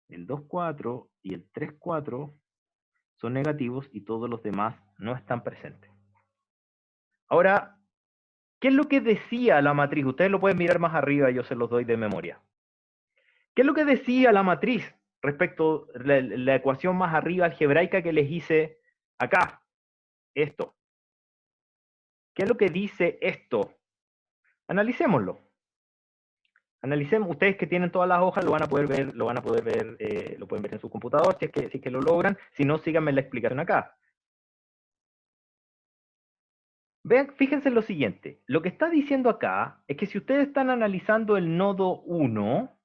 El 2, 4 y el 3, 4 son negativos y todos los demás no están presentes. Ahora, ¿qué es lo que decía la matriz? Ustedes lo pueden mirar más arriba, yo se los doy de memoria. ¿Qué es lo que decía la matriz respecto a la ecuación más arriba algebraica que les hice acá? Esto. ¿Qué es lo que dice esto? Analicémoslo. Analicemos, ustedes que tienen todas las hojas lo van a poder ver, lo pueden ver en su computador si es que lo logran, si no, síganme la explicación acá. Vean, fíjense en lo siguiente, lo que está diciendo acá es que si ustedes están analizando el nodo 1,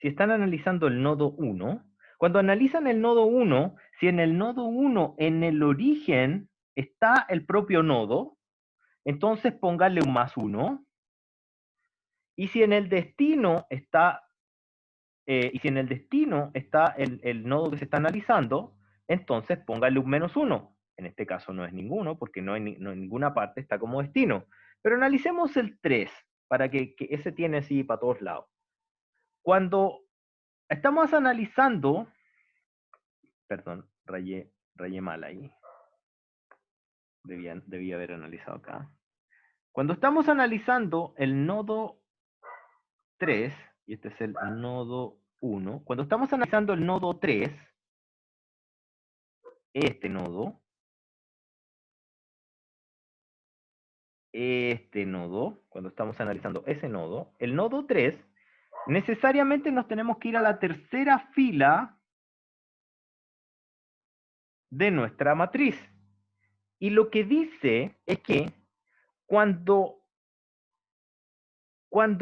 si están analizando el nodo 1, cuando analizan el nodo 1, si en el nodo 1, en el origen, está el propio nodo, entonces pónganle un más 1, y si en el destino está el nodo que se está analizando, entonces póngale un menos 1. En este caso no es ninguno, porque no en ninguna parte está como destino. Pero analicemos el 3, para que ese tiene así para todos lados. Cuando estamos analizando, perdón, rayé mal ahí. Debía haber analizado acá. Cuando estamos analizando el nodo 3, y este es el nodo 1, cuando estamos analizando el nodo 3, este nodo, cuando estamos analizando ese nodo, el nodo 3, necesariamente nos tenemos que ir a la tercera fila de nuestra matriz. Y lo que dice es que cuando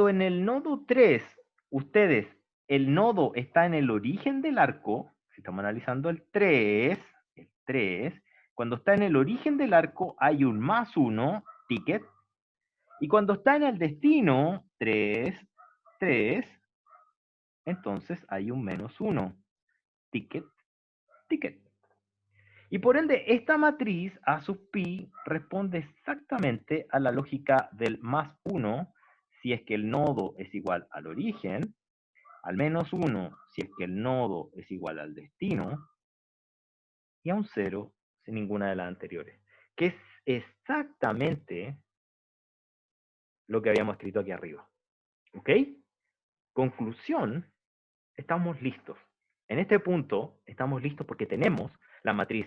en el nodo 3, ustedes, el nodo está en el origen del arco, si estamos analizando el 3, cuando está en el origen del arco hay un más 1, ticket, y cuando está en el destino, 3, entonces hay un menos 1, ticket. Y por ende, esta matriz A sub pi responde exactamente a la lógica del más 1 si es que el nodo es igual al origen, al menos 1 si es que el nodo es igual al destino, y a un 0 sin ninguna de las anteriores. Que es exactamente lo que habíamos escrito aquí arriba. ¿Ok? Conclusión, estamos listos. En este punto, estamos listos porque tenemos la matriz.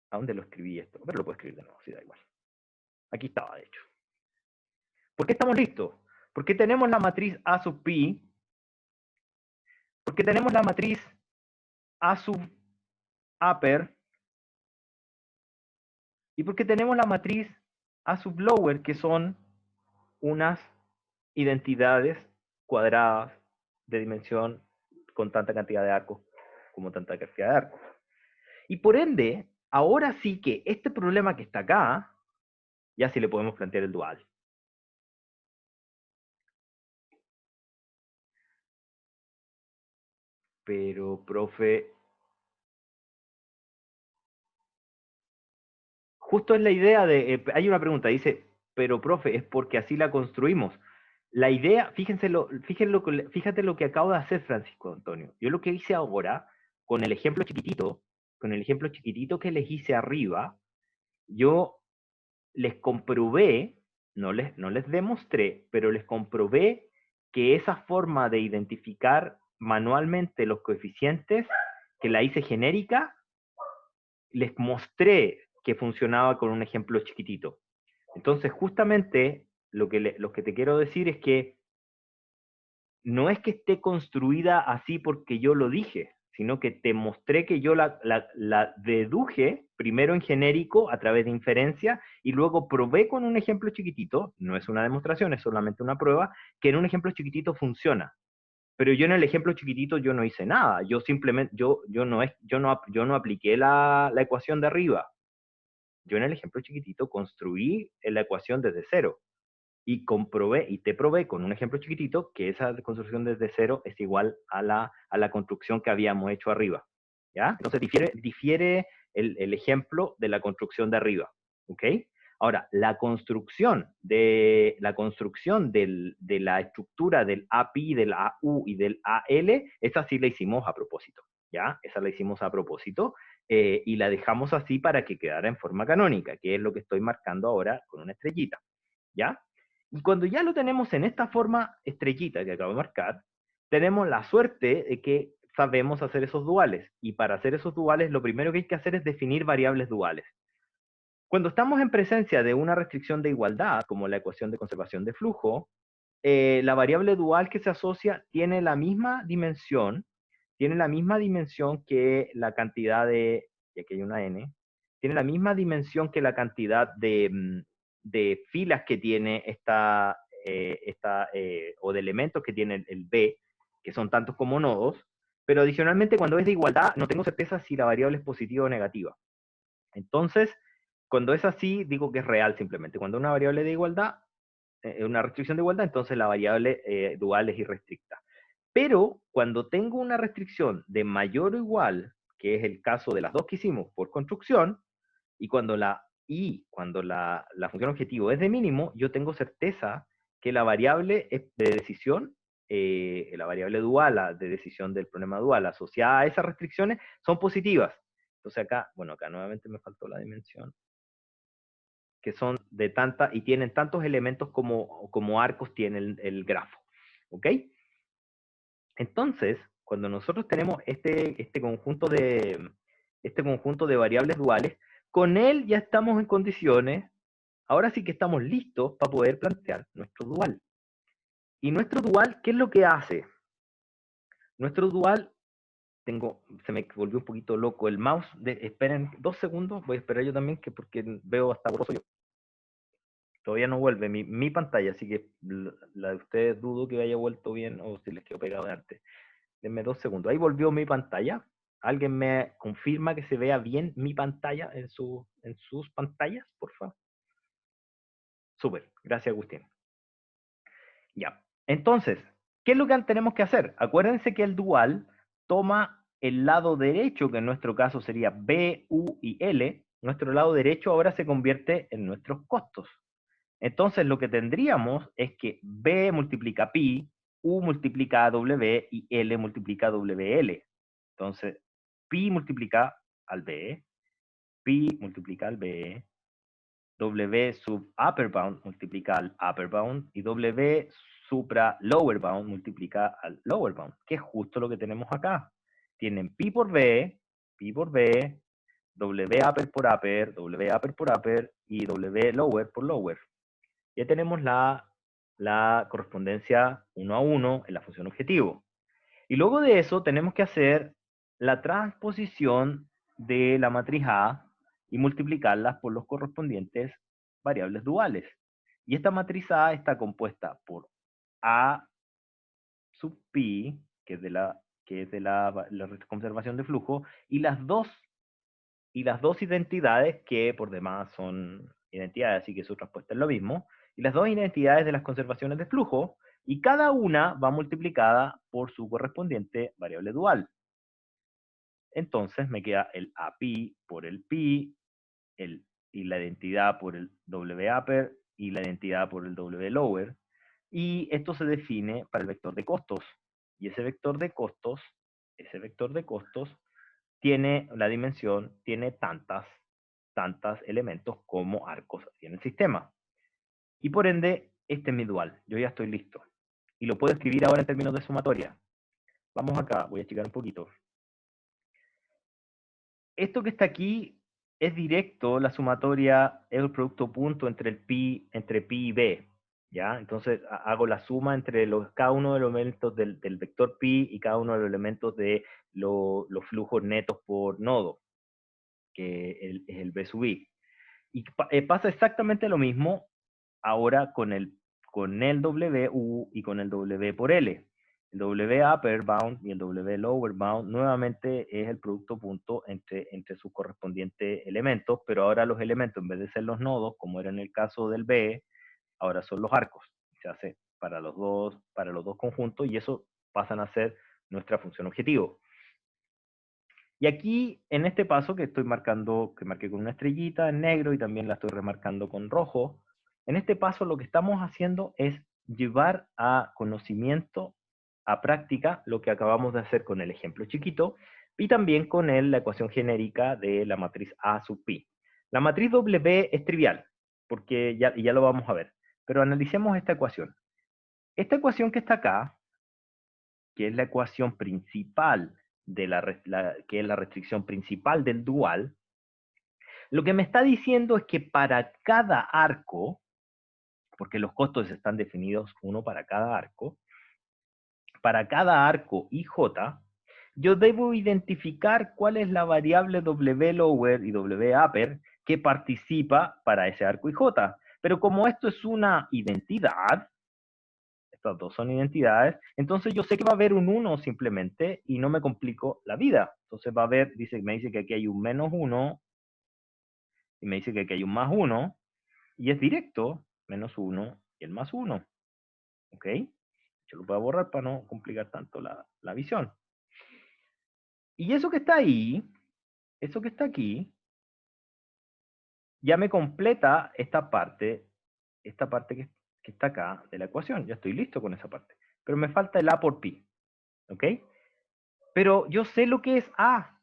¿A dónde lo escribí esto? Pero lo puedo escribir de nuevo, si da igual. Aquí estaba, de hecho. ¿Por qué estamos listos? Porque tenemos la matriz A sub pi, porque tenemos la matriz A sub upper, y porque tenemos la matriz A sub lower, que son unas identidades cuadradas de dimensión con tanta cantidad de arcos como tanta cantidad de arcos. Y por ende, ahora sí que este problema que está acá, ya sí le podemos plantear el dual. Pero, profe, justo es la idea de, hay una pregunta, dice, pero profe, es porque así la construimos. La idea, fíjate lo que acabo de hacer, Francisco Antonio. Yo lo que hice ahora, con el ejemplo chiquitito que les hice arriba, yo les comprobé, no les demostré, pero les comprobé que esa forma de identificar manualmente los coeficientes, que la hice genérica, les mostré que funcionaba con un ejemplo chiquitito. Entonces, justamente, lo que te quiero decir es que no es que esté construida así porque yo lo dije, sino que te mostré que yo la deduje primero en genérico a través de inferencia y luego probé con un ejemplo chiquitito, no es una demostración, es solamente una prueba, que en un ejemplo chiquitito funciona. Pero yo en el ejemplo chiquitito yo no hice nada, yo simplemente, yo no apliqué la ecuación de arriba. Yo en el ejemplo chiquitito construí la ecuación desde cero y comprobé y te probé con un ejemplo chiquitito que esa construcción desde cero es igual a la construcción que habíamos hecho arriba. ¿Ya? Entonces difiere el ejemplo de la construcción de arriba. ¿Ok? Ahora, la construcción de la estructura del API, del AU y del AL, esa sí la hicimos a propósito. ¿Ya? Esa la hicimos a propósito y la dejamos así para que quedara en forma canónica, que es lo que estoy marcando ahora con una estrellita. ¿Ya? Y cuando ya lo tenemos en esta forma estrellita que acabo de marcar, tenemos la suerte de que sabemos hacer esos duales. Y para hacer esos duales, lo primero que hay que hacer es definir variables duales. Cuando estamos en presencia de una restricción de igualdad, como la ecuación de conservación de flujo, la variable dual que se asocia tiene la misma dimensión que la cantidad de, y aquí hay una n, tiene la misma dimensión que la cantidad de filas que tiene o de elementos que tiene el B, que son tantos como nodos, pero adicionalmente cuando es de igualdad no tengo certeza si la variable es positiva o negativa. Entonces, cuando es así, digo que es real simplemente. Cuando una variable de igualdad, una restricción de igualdad, entonces la variable dual es irrestricta. Pero cuando tengo una restricción de mayor o igual, que es el caso de las dos que hicimos por construcción, y cuando la función objetivo es de mínimo, yo tengo certeza que la variable de decisión, la variable dual de decisión del problema dual asociada a esas restricciones son positivas. Entonces acá, bueno, acá nuevamente me faltó la dimensión, que son de tanta, y tienen tantos elementos como arcos tiene el grafo. ¿Ok? Entonces, cuando nosotros tenemos este conjunto de variables duales, con él ya estamos en condiciones, ahora sí que estamos listos para poder plantear nuestro dual. Y nuestro dual, ¿qué es lo que hace? Nuestro dual, se me volvió un poquito loco el mouse, esperen 2 segundos, voy a esperar yo también, porque veo hasta borroso yo. Todavía no vuelve mi pantalla, así que la de ustedes dudo que haya vuelto bien o si les quedó pegado de antes. Denme 2 segundos. Ahí volvió mi pantalla. ¿Alguien me confirma que se vea bien mi pantalla en sus pantallas, por favor? Súper. Gracias, Agustín. Ya. Entonces, ¿qué es lo que tenemos que hacer? Acuérdense que el dual toma el lado derecho, que en nuestro caso sería B, U y L. Nuestro lado derecho ahora se convierte en nuestros costos. Entonces, lo que tendríamos es que B multiplica pi, U multiplica W y L multiplica WL. Entonces, pi multiplica al B, pi multiplica al B, W sub upper bound multiplica al upper bound y W supra lower bound multiplica al lower bound, que es justo lo que tenemos acá. Tienen pi por B, W upper por upper, W upper por upper y W lower por lower. Ya tenemos la correspondencia 1 a 1 en la función objetivo. Y luego de eso tenemos que hacer la transposición de la matriz A y multiplicarlas por los correspondientes variables duales. Y esta matriz A está compuesta por A sub pi, que es de la conservación de flujo, y las dos identidades que por demás son identidades, así que su respuesta es lo mismo, y las dos identidades de las conservaciones de flujo, y cada una va multiplicada por su correspondiente variable dual. Entonces me queda el API por el pi, y la identidad por el W upper, y la identidad por el W lower, y esto se define para el vector de costos, y ese vector de costos tiene la dimensión, tiene tantas elementos como arcos en el sistema. Y por ende, este es mi dual. Yo ya estoy listo. Y lo puedo escribir ahora en términos de sumatoria. Vamos acá, voy a achicar un poquito. Esto que está aquí es directo, la sumatoria es el producto punto entre pi y b. ¿ya? Entonces hago la suma entre cada uno de los elementos del vector pi y cada uno de los elementos de los flujos netos por nodo, que es el B sub I. Y pasa exactamente lo mismo ahora con el WU y con el W por L. El W upper bound y el W lower bound nuevamente es el producto punto entre sus correspondientes elementos, pero ahora los elementos, en vez de ser los nodos, como era en el caso del B, ahora son los arcos. Se hace para los dos conjuntos y eso pasan a ser nuestra función objetivo. Y aquí, en este paso que estoy marcando, que marqué con una estrellita en negro y también la estoy remarcando con rojo, en este paso lo que estamos haciendo es llevar a conocimiento, a práctica, lo que acabamos de hacer con el ejemplo chiquito y también con la ecuación genérica de la matriz A sub pi. La matriz W es trivial, porque ya lo vamos a ver, pero analicemos esta ecuación. Esta ecuación que está acá, que es la ecuación principal que es la restricción principal del dual, lo que me está diciendo es que para cada arco, porque los costos están definidos uno para cada arco IJ, yo debo identificar cuál es la variable W lower y W upper que participa para ese arco IJ. Pero como esto es una identidad, estas dos son identidades, entonces yo sé que va a haber un 1 simplemente y no me complico la vida. Entonces va a haber, me dice que aquí hay un menos 1 y me dice que aquí hay un más 1 y es directo, menos 1 y el más 1. ¿Ok? Yo lo voy a borrar para no complicar tanto la visión. Y eso que está ahí, eso que está aquí, ya me completa esta parte que está acá de la ecuación. Ya estoy listo con esa parte. Pero me falta el A por pi. ¿Ok? Pero yo sé lo que es A.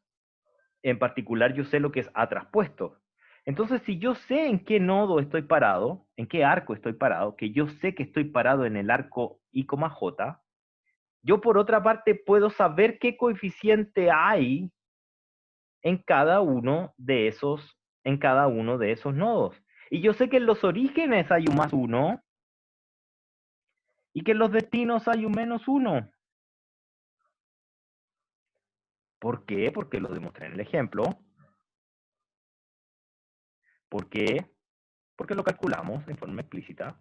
En particular, yo sé lo que es A traspuesto. Entonces, si yo sé en qué nodo estoy parado, en qué arco estoy parado, que yo sé que estoy parado en el arco I, J, yo por otra parte puedo saber qué coeficiente hay en cada uno de esos, nodos. Y yo sé que en los orígenes hay un más 1 y que en los destinos hay un menos 1. ¿Por qué? Porque lo demostré en el ejemplo. ¿Por qué? Porque lo calculamos en forma explícita,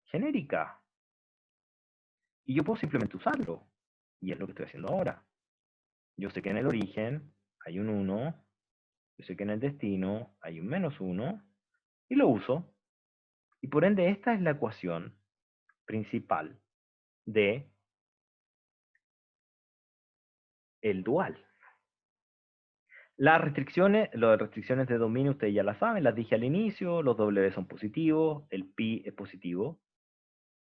genérica. Y yo puedo simplemente usarlo. Y es lo que estoy haciendo ahora. Yo sé que en el origen hay un 1, yo sé que en el destino hay un menos 1, y lo uso. Y por ende, esta es la ecuación principal de el dual. Las restricciones de dominio ustedes ya las saben, las dije al inicio, los W son positivos, el pi es positivo,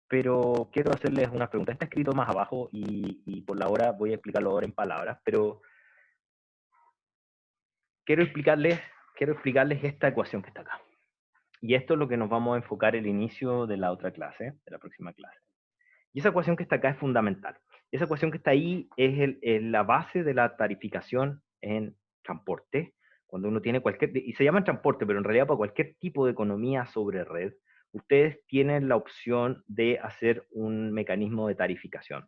pero quiero hacerles una pregunta. Está escrito más abajo y por la hora voy a explicarlo ahora en palabras, pero quiero explicarles esta ecuación que está acá. Y esto es lo que nos vamos a enfocar el inicio de la otra clase, de la próxima clase. Y esa ecuación que está acá es fundamental. Esa ecuación que está ahí es la base de la tarificación en transporte. Cuando uno tiene y se llama transporte, pero en realidad para cualquier tipo de economía sobre red, ustedes tienen la opción de hacer un mecanismo de tarificación.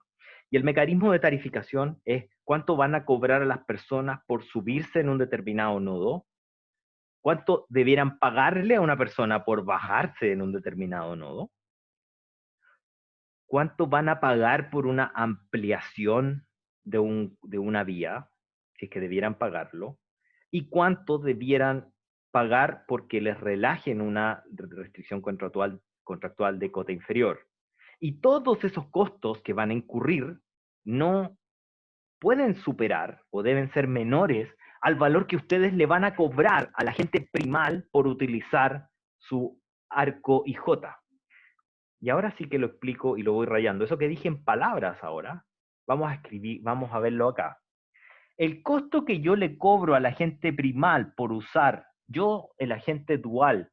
Y el mecanismo de tarificación es cuánto van a cobrar a las personas por subirse en un determinado nodo, cuánto debieran pagarle a una persona por bajarse en un determinado nodo, cuánto van a pagar por una ampliación de una vía, si es que debieran pagarlo, y cuánto debieran pagar porque les relajen una restricción contractual de cota inferior. Y todos esos costos que van a incurrir no pueden superar o deben ser menores al valor que ustedes le van a cobrar a la gente primal por utilizar su arco IJ. Y ahora sí que lo explico y lo voy rayando. Eso que dije en palabras ahora, vamos a verlo acá. El costo que yo le cobro al agente primal por usar el agente dual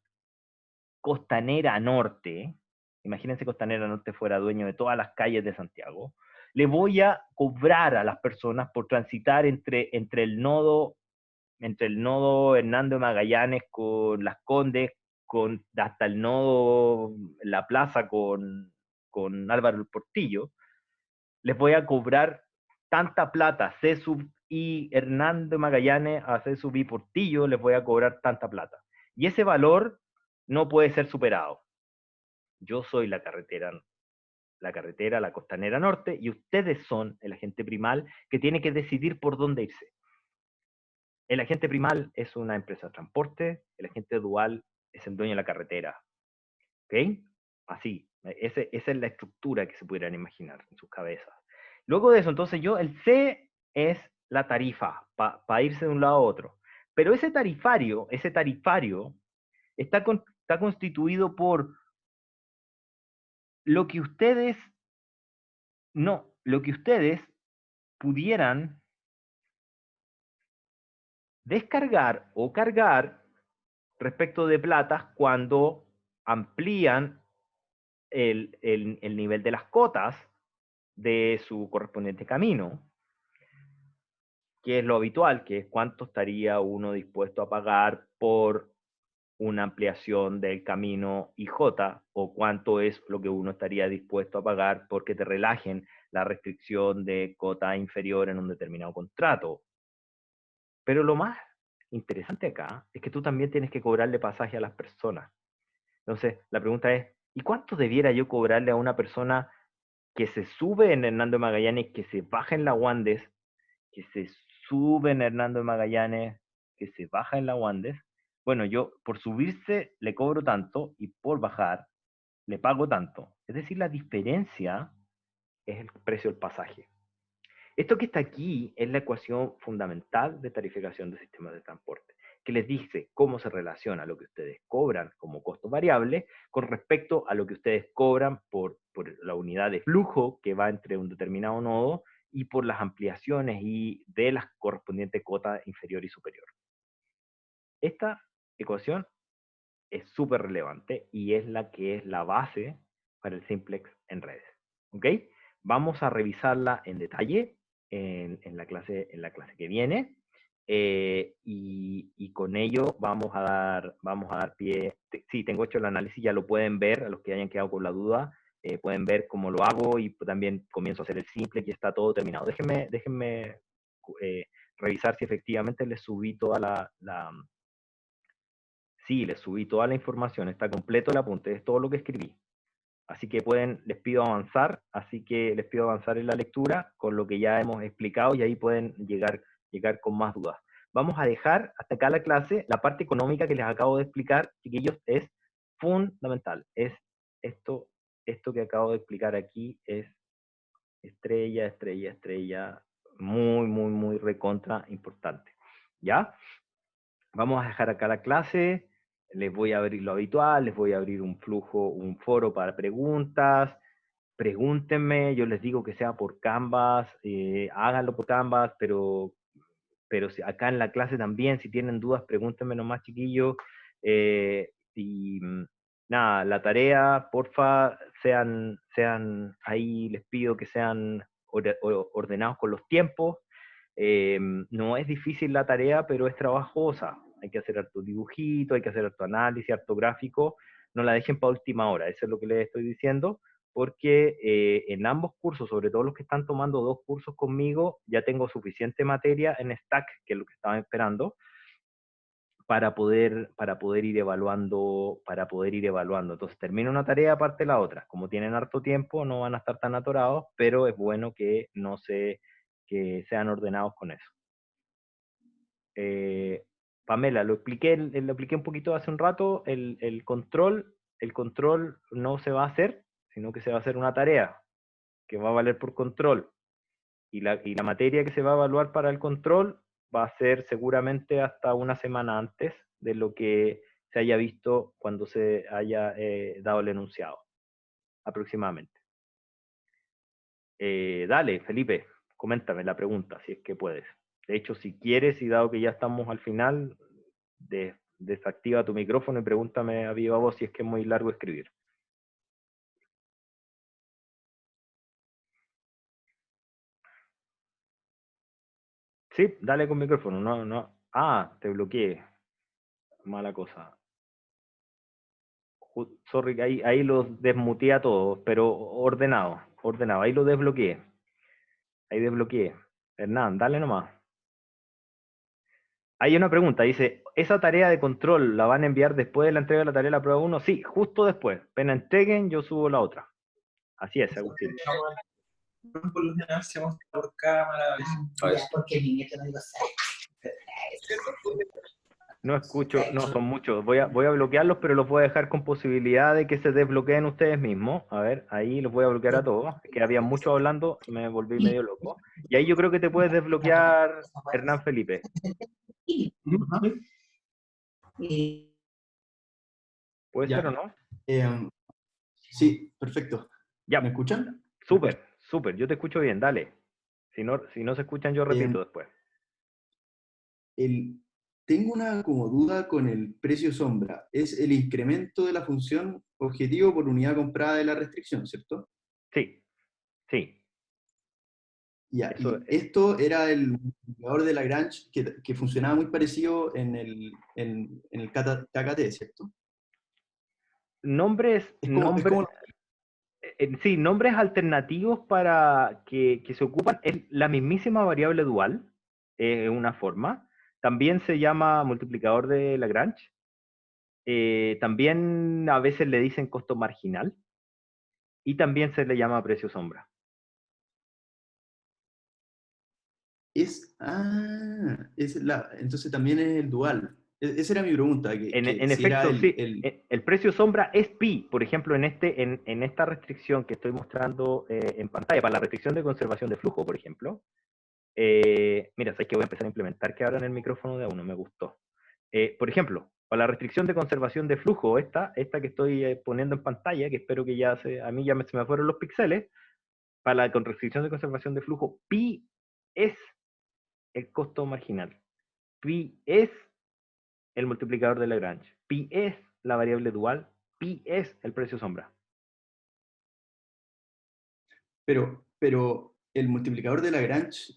Costanera Norte, imagínense Costanera Norte fuera dueño de todas las calles de Santiago, le voy a cobrar a las personas por transitar entre el nodo Hernando Magallanes con Las Condes, hasta el nodo, la plaza con Álvaro el Portillo, les voy a cobrar tanta plata, C sub I Hernando Magallanes a C sub I Portillo, les voy a cobrar tanta plata. Y ese valor no puede ser superado. Yo soy la costanera norte, y ustedes son el agente primal que tiene que decidir por dónde irse. El agente primal es una empresa de transporte, el agente dual es el dueño de la carretera. ¿Ok? Así, esa es la estructura que se pudieran imaginar en sus cabezas. Luego de eso, entonces el C es la tarifa, para irse de un lado a otro. Pero ese tarifario está constituido por lo que ustedes, lo que ustedes pudieran descargar o cargar respecto de platas cuando amplían el nivel de las cotas de su correspondiente camino, que es lo habitual, que es cuánto estaría uno dispuesto a pagar por una ampliación del camino IJ, o cuánto es lo que uno estaría dispuesto a pagar porque te relajen la restricción de cota inferior en un determinado contrato. Pero lo más interesante acá es que tú también tienes que cobrarle pasaje a las personas. Entonces, la pregunta es, ¿y cuánto debiera yo cobrarle a una persona que se sube en Hernando Magallanes, que se baja en la Wandes, que se sube en Hernando Magallanes, que se baja en la Wandes? Bueno, yo por subirse le cobro tanto y por bajar le pago tanto. Es decir, la diferencia es el precio del pasaje. Esto que está aquí es la ecuación fundamental de tarificación de sistemas de transporte, que les dice cómo se relaciona lo que ustedes cobran como costo variable con respecto a lo que ustedes cobran por la unidad de flujo que va entre un determinado nodo y por las ampliaciones y de las correspondientes cotas inferior y superior. Esta ecuación es súper relevante y es la que es la base para el simplex en redes. ¿Ok? Vamos a revisarla en detalle en la clase que viene. Y con ello vamos a dar pie. Sí, tengo hecho el análisis, ya lo pueden ver, a los que hayan quedado con la duda, pueden ver cómo lo hago y también comienzo a hacer el simple y está todo terminado. Déjenme revisar si efectivamente les subí toda Sí, les subí toda la información, está completo el apunte, es todo lo que escribí. Así que les pido avanzar, en la lectura con lo que ya hemos explicado y ahí pueden llegar con más dudas. Vamos a dejar hasta acá la clase. La parte económica que les acabo de explicar, chiquillos, es fundamental. Es esto que acabo de explicar aquí es estrella, estrella, estrella, muy, muy, muy recontra importante. ¿Ya? Vamos a dejar acá la clase, les voy a abrir lo habitual, les voy a abrir un flujo, un foro para preguntas, pregúntenme, yo les digo que sea por Canvas, háganlo por Canvas, pero acá en la clase también, si tienen dudas, pregúntenme nomás, chiquillos, y nada, la tarea, porfa, ahí les pido que sean ordenados con los tiempos. No es difícil la tarea, pero es trabajosa. Hay que hacer harto dibujito, hay que hacer harto análisis, harto gráfico. No la dejen para última hora, eso es lo que les estoy diciendo, porque en ambos cursos, sobre todo los que están tomando 2 cursos conmigo, ya tengo suficiente materia en Stack, que es lo que estaban esperando, para poder ir evaluando. Entonces, termino una tarea aparte de la otra. Como tienen harto tiempo, no van a estar tan atorados, pero es bueno que sean ordenados con eso. Pamela, lo expliqué un poquito hace un rato, el control no se va a hacer, sino que se va a hacer una tarea que va a valer por control. Y la materia que se va a evaluar para el control va a ser seguramente hasta una semana antes de lo que se haya visto cuando se haya dado el enunciado, aproximadamente. Dale, Felipe, coméntame la pregunta, si es que puedes. De hecho, si quieres, y dado que ya estamos al final, desactiva tu micrófono y pregúntame a viva voz si es que es muy largo escribir. Sí, dale con micrófono, no, no. Ah, te bloqueé. Mala cosa. Sorry, ahí los desmuteé a todos, pero ordenado, ordenado. Ahí lo desbloqueé. Ahí desbloqueé. Hernán, dale nomás. Hay una pregunta, dice, ¿esa tarea de control la van a enviar después de la entrega de la tarea de la prueba 1? Sí, justo después. Apenas entreguen, yo subo la otra. Así es, Agustín. Por lo general se muestra por cámara. Porque mi nieto no lo sabe. No escucho, no, son muchos. Voy a bloquearlos, pero los voy a dejar con posibilidad de que se desbloqueen ustedes mismos. A ver, ahí los voy a bloquear a todos. Es que había muchos hablando y me volví medio loco. Y ahí yo creo que te puedes desbloquear, Hernán Felipe. ¿Puede ser o no? Sí, perfecto. Ya. ¿Me escuchan? Súper, súper. Yo te escucho bien, dale. Si no se escuchan, yo repito después. Tengo una como duda con el precio sombra. Es el incremento de la función objetivo por unidad comprada de la restricción, ¿cierto? Sí, sí. Ya, Eso y esto era el multiplicador de Lagrange que funcionaba muy parecido en el KKT, ¿cierto? Nombres, sí, nombres alternativos para que se ocupan es la mismísima variable dual, una forma. También se llama multiplicador de Lagrange. También a veces le dicen costo marginal. Y también se le llama precio sombra. Entonces también es el dual. Esa era mi pregunta. En Si efecto, era sí. El precio sombra es pi. Por ejemplo, en esta restricción que estoy mostrando en pantalla, para la restricción de conservación de flujo, por ejemplo. Mira, sabes que voy a empezar a implementar que abran el micrófono de a uno, me gustó. Por ejemplo, para la restricción de conservación de flujo, esta que estoy poniendo en pantalla, que espero que a mí ya se me fueron los píxeles, para la restricción de conservación de flujo, pi es el costo marginal. Pi es el multiplicador de Lagrange. Pi es la variable dual. Pi es el precio sombra. Pero el multiplicador de Lagrange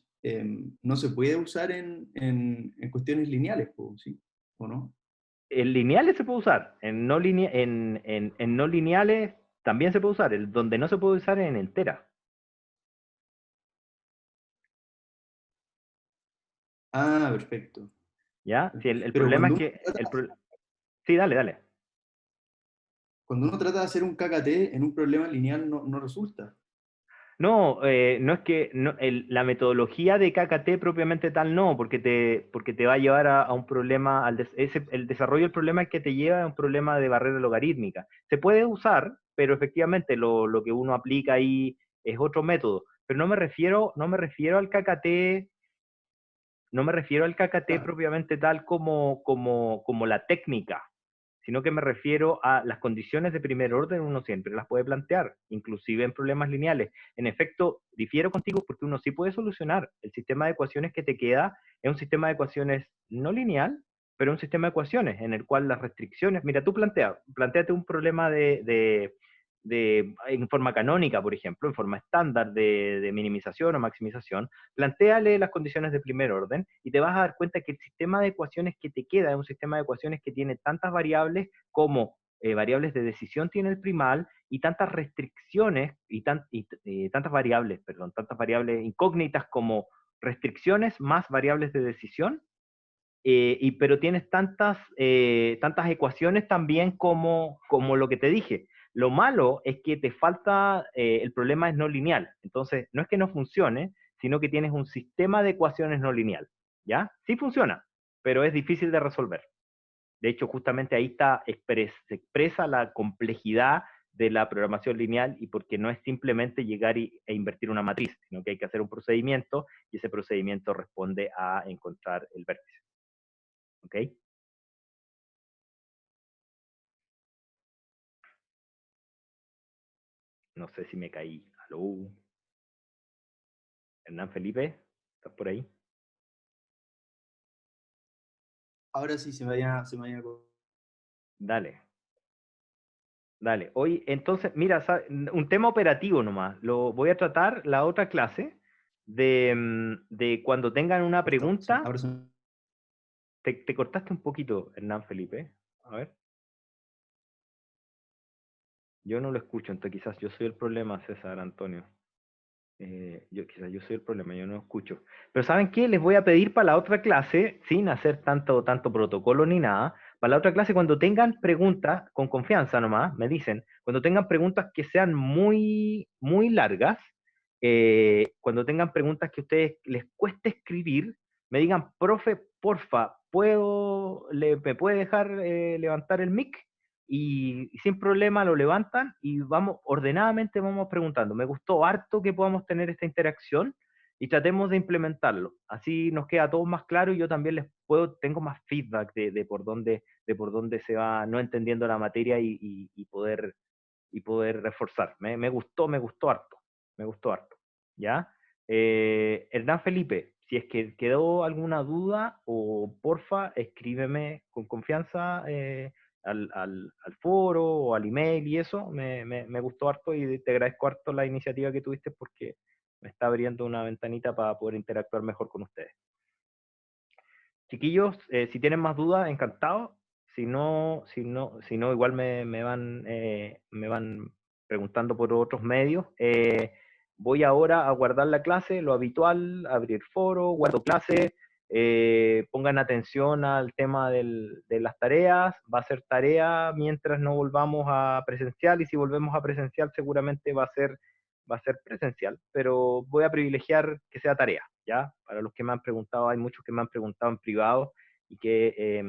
no se puede usar en cuestiones lineales, ¿sí? ¿O no? En lineales se puede usar. En no lineales también se puede usar. Donde no se puede usar es en entera. Ah, perfecto. ¿Ya? Sí, el Pero problema es que... Sí, dale. Cuando uno trata de hacer un KKT en un problema lineal no resulta. No, no es que la metodología de KKT propiamente tal no, porque te va a llevar a un problema, el desarrollo del problema es que te lleva a un problema de barrera logarítmica. Se puede usar, pero efectivamente lo que uno aplica ahí es otro método. Pero no me refiero al KKT, no me refiero al KKT propiamente tal como la técnica, sino que me refiero a las condiciones de primer orden, uno siempre las puede plantear, inclusive en problemas lineales. En efecto, difiero contigo porque uno sí puede solucionar. El sistema de ecuaciones que te queda es un sistema de ecuaciones no lineal, pero un sistema de ecuaciones en el cual las restricciones, mira, tú planteate un problema en forma canónica, por ejemplo, en forma estándar de minimización o maximización, plantéale las condiciones de primer orden y te vas a dar cuenta que el sistema de ecuaciones que te queda es un sistema de ecuaciones que tiene tantas variables como variables de decisión tiene el primal y tantas restricciones tantas variables incógnitas como restricciones más variables de decisión, pero tienes tantas ecuaciones también como lo que te dije. Lo malo es que te falta, el problema es no lineal. Entonces, no es que no funcione, sino que tienes un sistema de ecuaciones no lineal. ¿Ya? Sí funciona, pero es difícil de resolver. De hecho, justamente ahí se expresa la complejidad de la programación lineal y porque no es simplemente llegar e invertir una matriz, sino que hay que hacer un procedimiento y ese procedimiento responde a encontrar el vértice. ¿Ok? No sé si me caí. ¿Aló? Hernán Felipe, ¿estás por ahí? Ahora sí se me había Dale. Hoy, entonces, mira, un tema operativo nomás. Lo voy a tratar la otra clase de cuando tengan una pregunta. Ahora sí. Te cortaste un poquito, Hernán Felipe. A ver. Yo no lo escucho, entonces quizás yo soy el problema, César Antonio. Quizás yo soy el problema, yo no lo escucho. Pero ¿saben qué? Les voy a pedir para la otra clase, sin hacer tanto protocolo ni nada, para la otra clase cuando tengan preguntas, con confianza nomás, me dicen, cuando tengan preguntas que sean muy, muy largas, cuando tengan preguntas que a ustedes les cueste escribir, me digan, profe, porfa, ¿me puede dejar levantar el mic? Y sin problema lo levantan y vamos, ordenadamente vamos preguntando. Me gustó harto que podamos tener esta interacción y tratemos de implementarlo. Así nos queda todo más claro y yo también tengo más feedback de por dónde se va no entendiendo la materia y poder reforzar. Me gustó harto, ¿ya? Hernán Felipe, si es que quedó alguna duda o porfa, escríbeme con confianza al foro o al email y eso, me gustó harto y te agradezco harto la iniciativa que tuviste porque me está abriendo una ventanita para poder interactuar mejor con ustedes. Chiquillos, si tienen más dudas, encantado. Si no, igual me van preguntando por otros medios. Voy ahora a guardar la clase, lo habitual, abrir foro, guardo clase. Pongan atención al tema de las tareas. Va a ser tarea mientras no volvamos a presencial y si volvemos a presencial seguramente va a ser presencial, pero voy a privilegiar que sea tarea, ¿ya? Para los que me han preguntado, hay muchos que me han preguntado en privado y que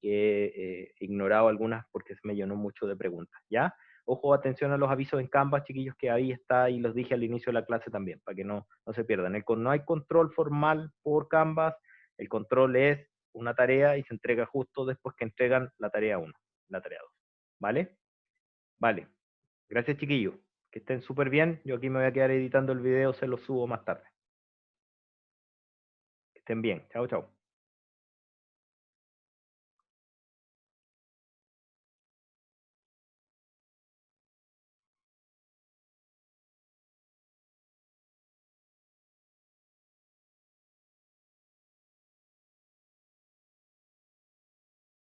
he ignorado algunas porque se me llenó mucho de preguntas, ¿ya? Ojo, atención a los avisos en Canva, chiquillos, que ahí está y los dije al inicio de la clase también, para que no se pierdan. No hay control formal por Canvas, el control es una tarea y se entrega justo después que entregan la tarea 1, la tarea 2, ¿vale? Vale. Gracias, chiquillos. Que estén súper bien. Yo aquí me voy a quedar editando el video, se lo subo más tarde. Que estén bien. Chao, chao.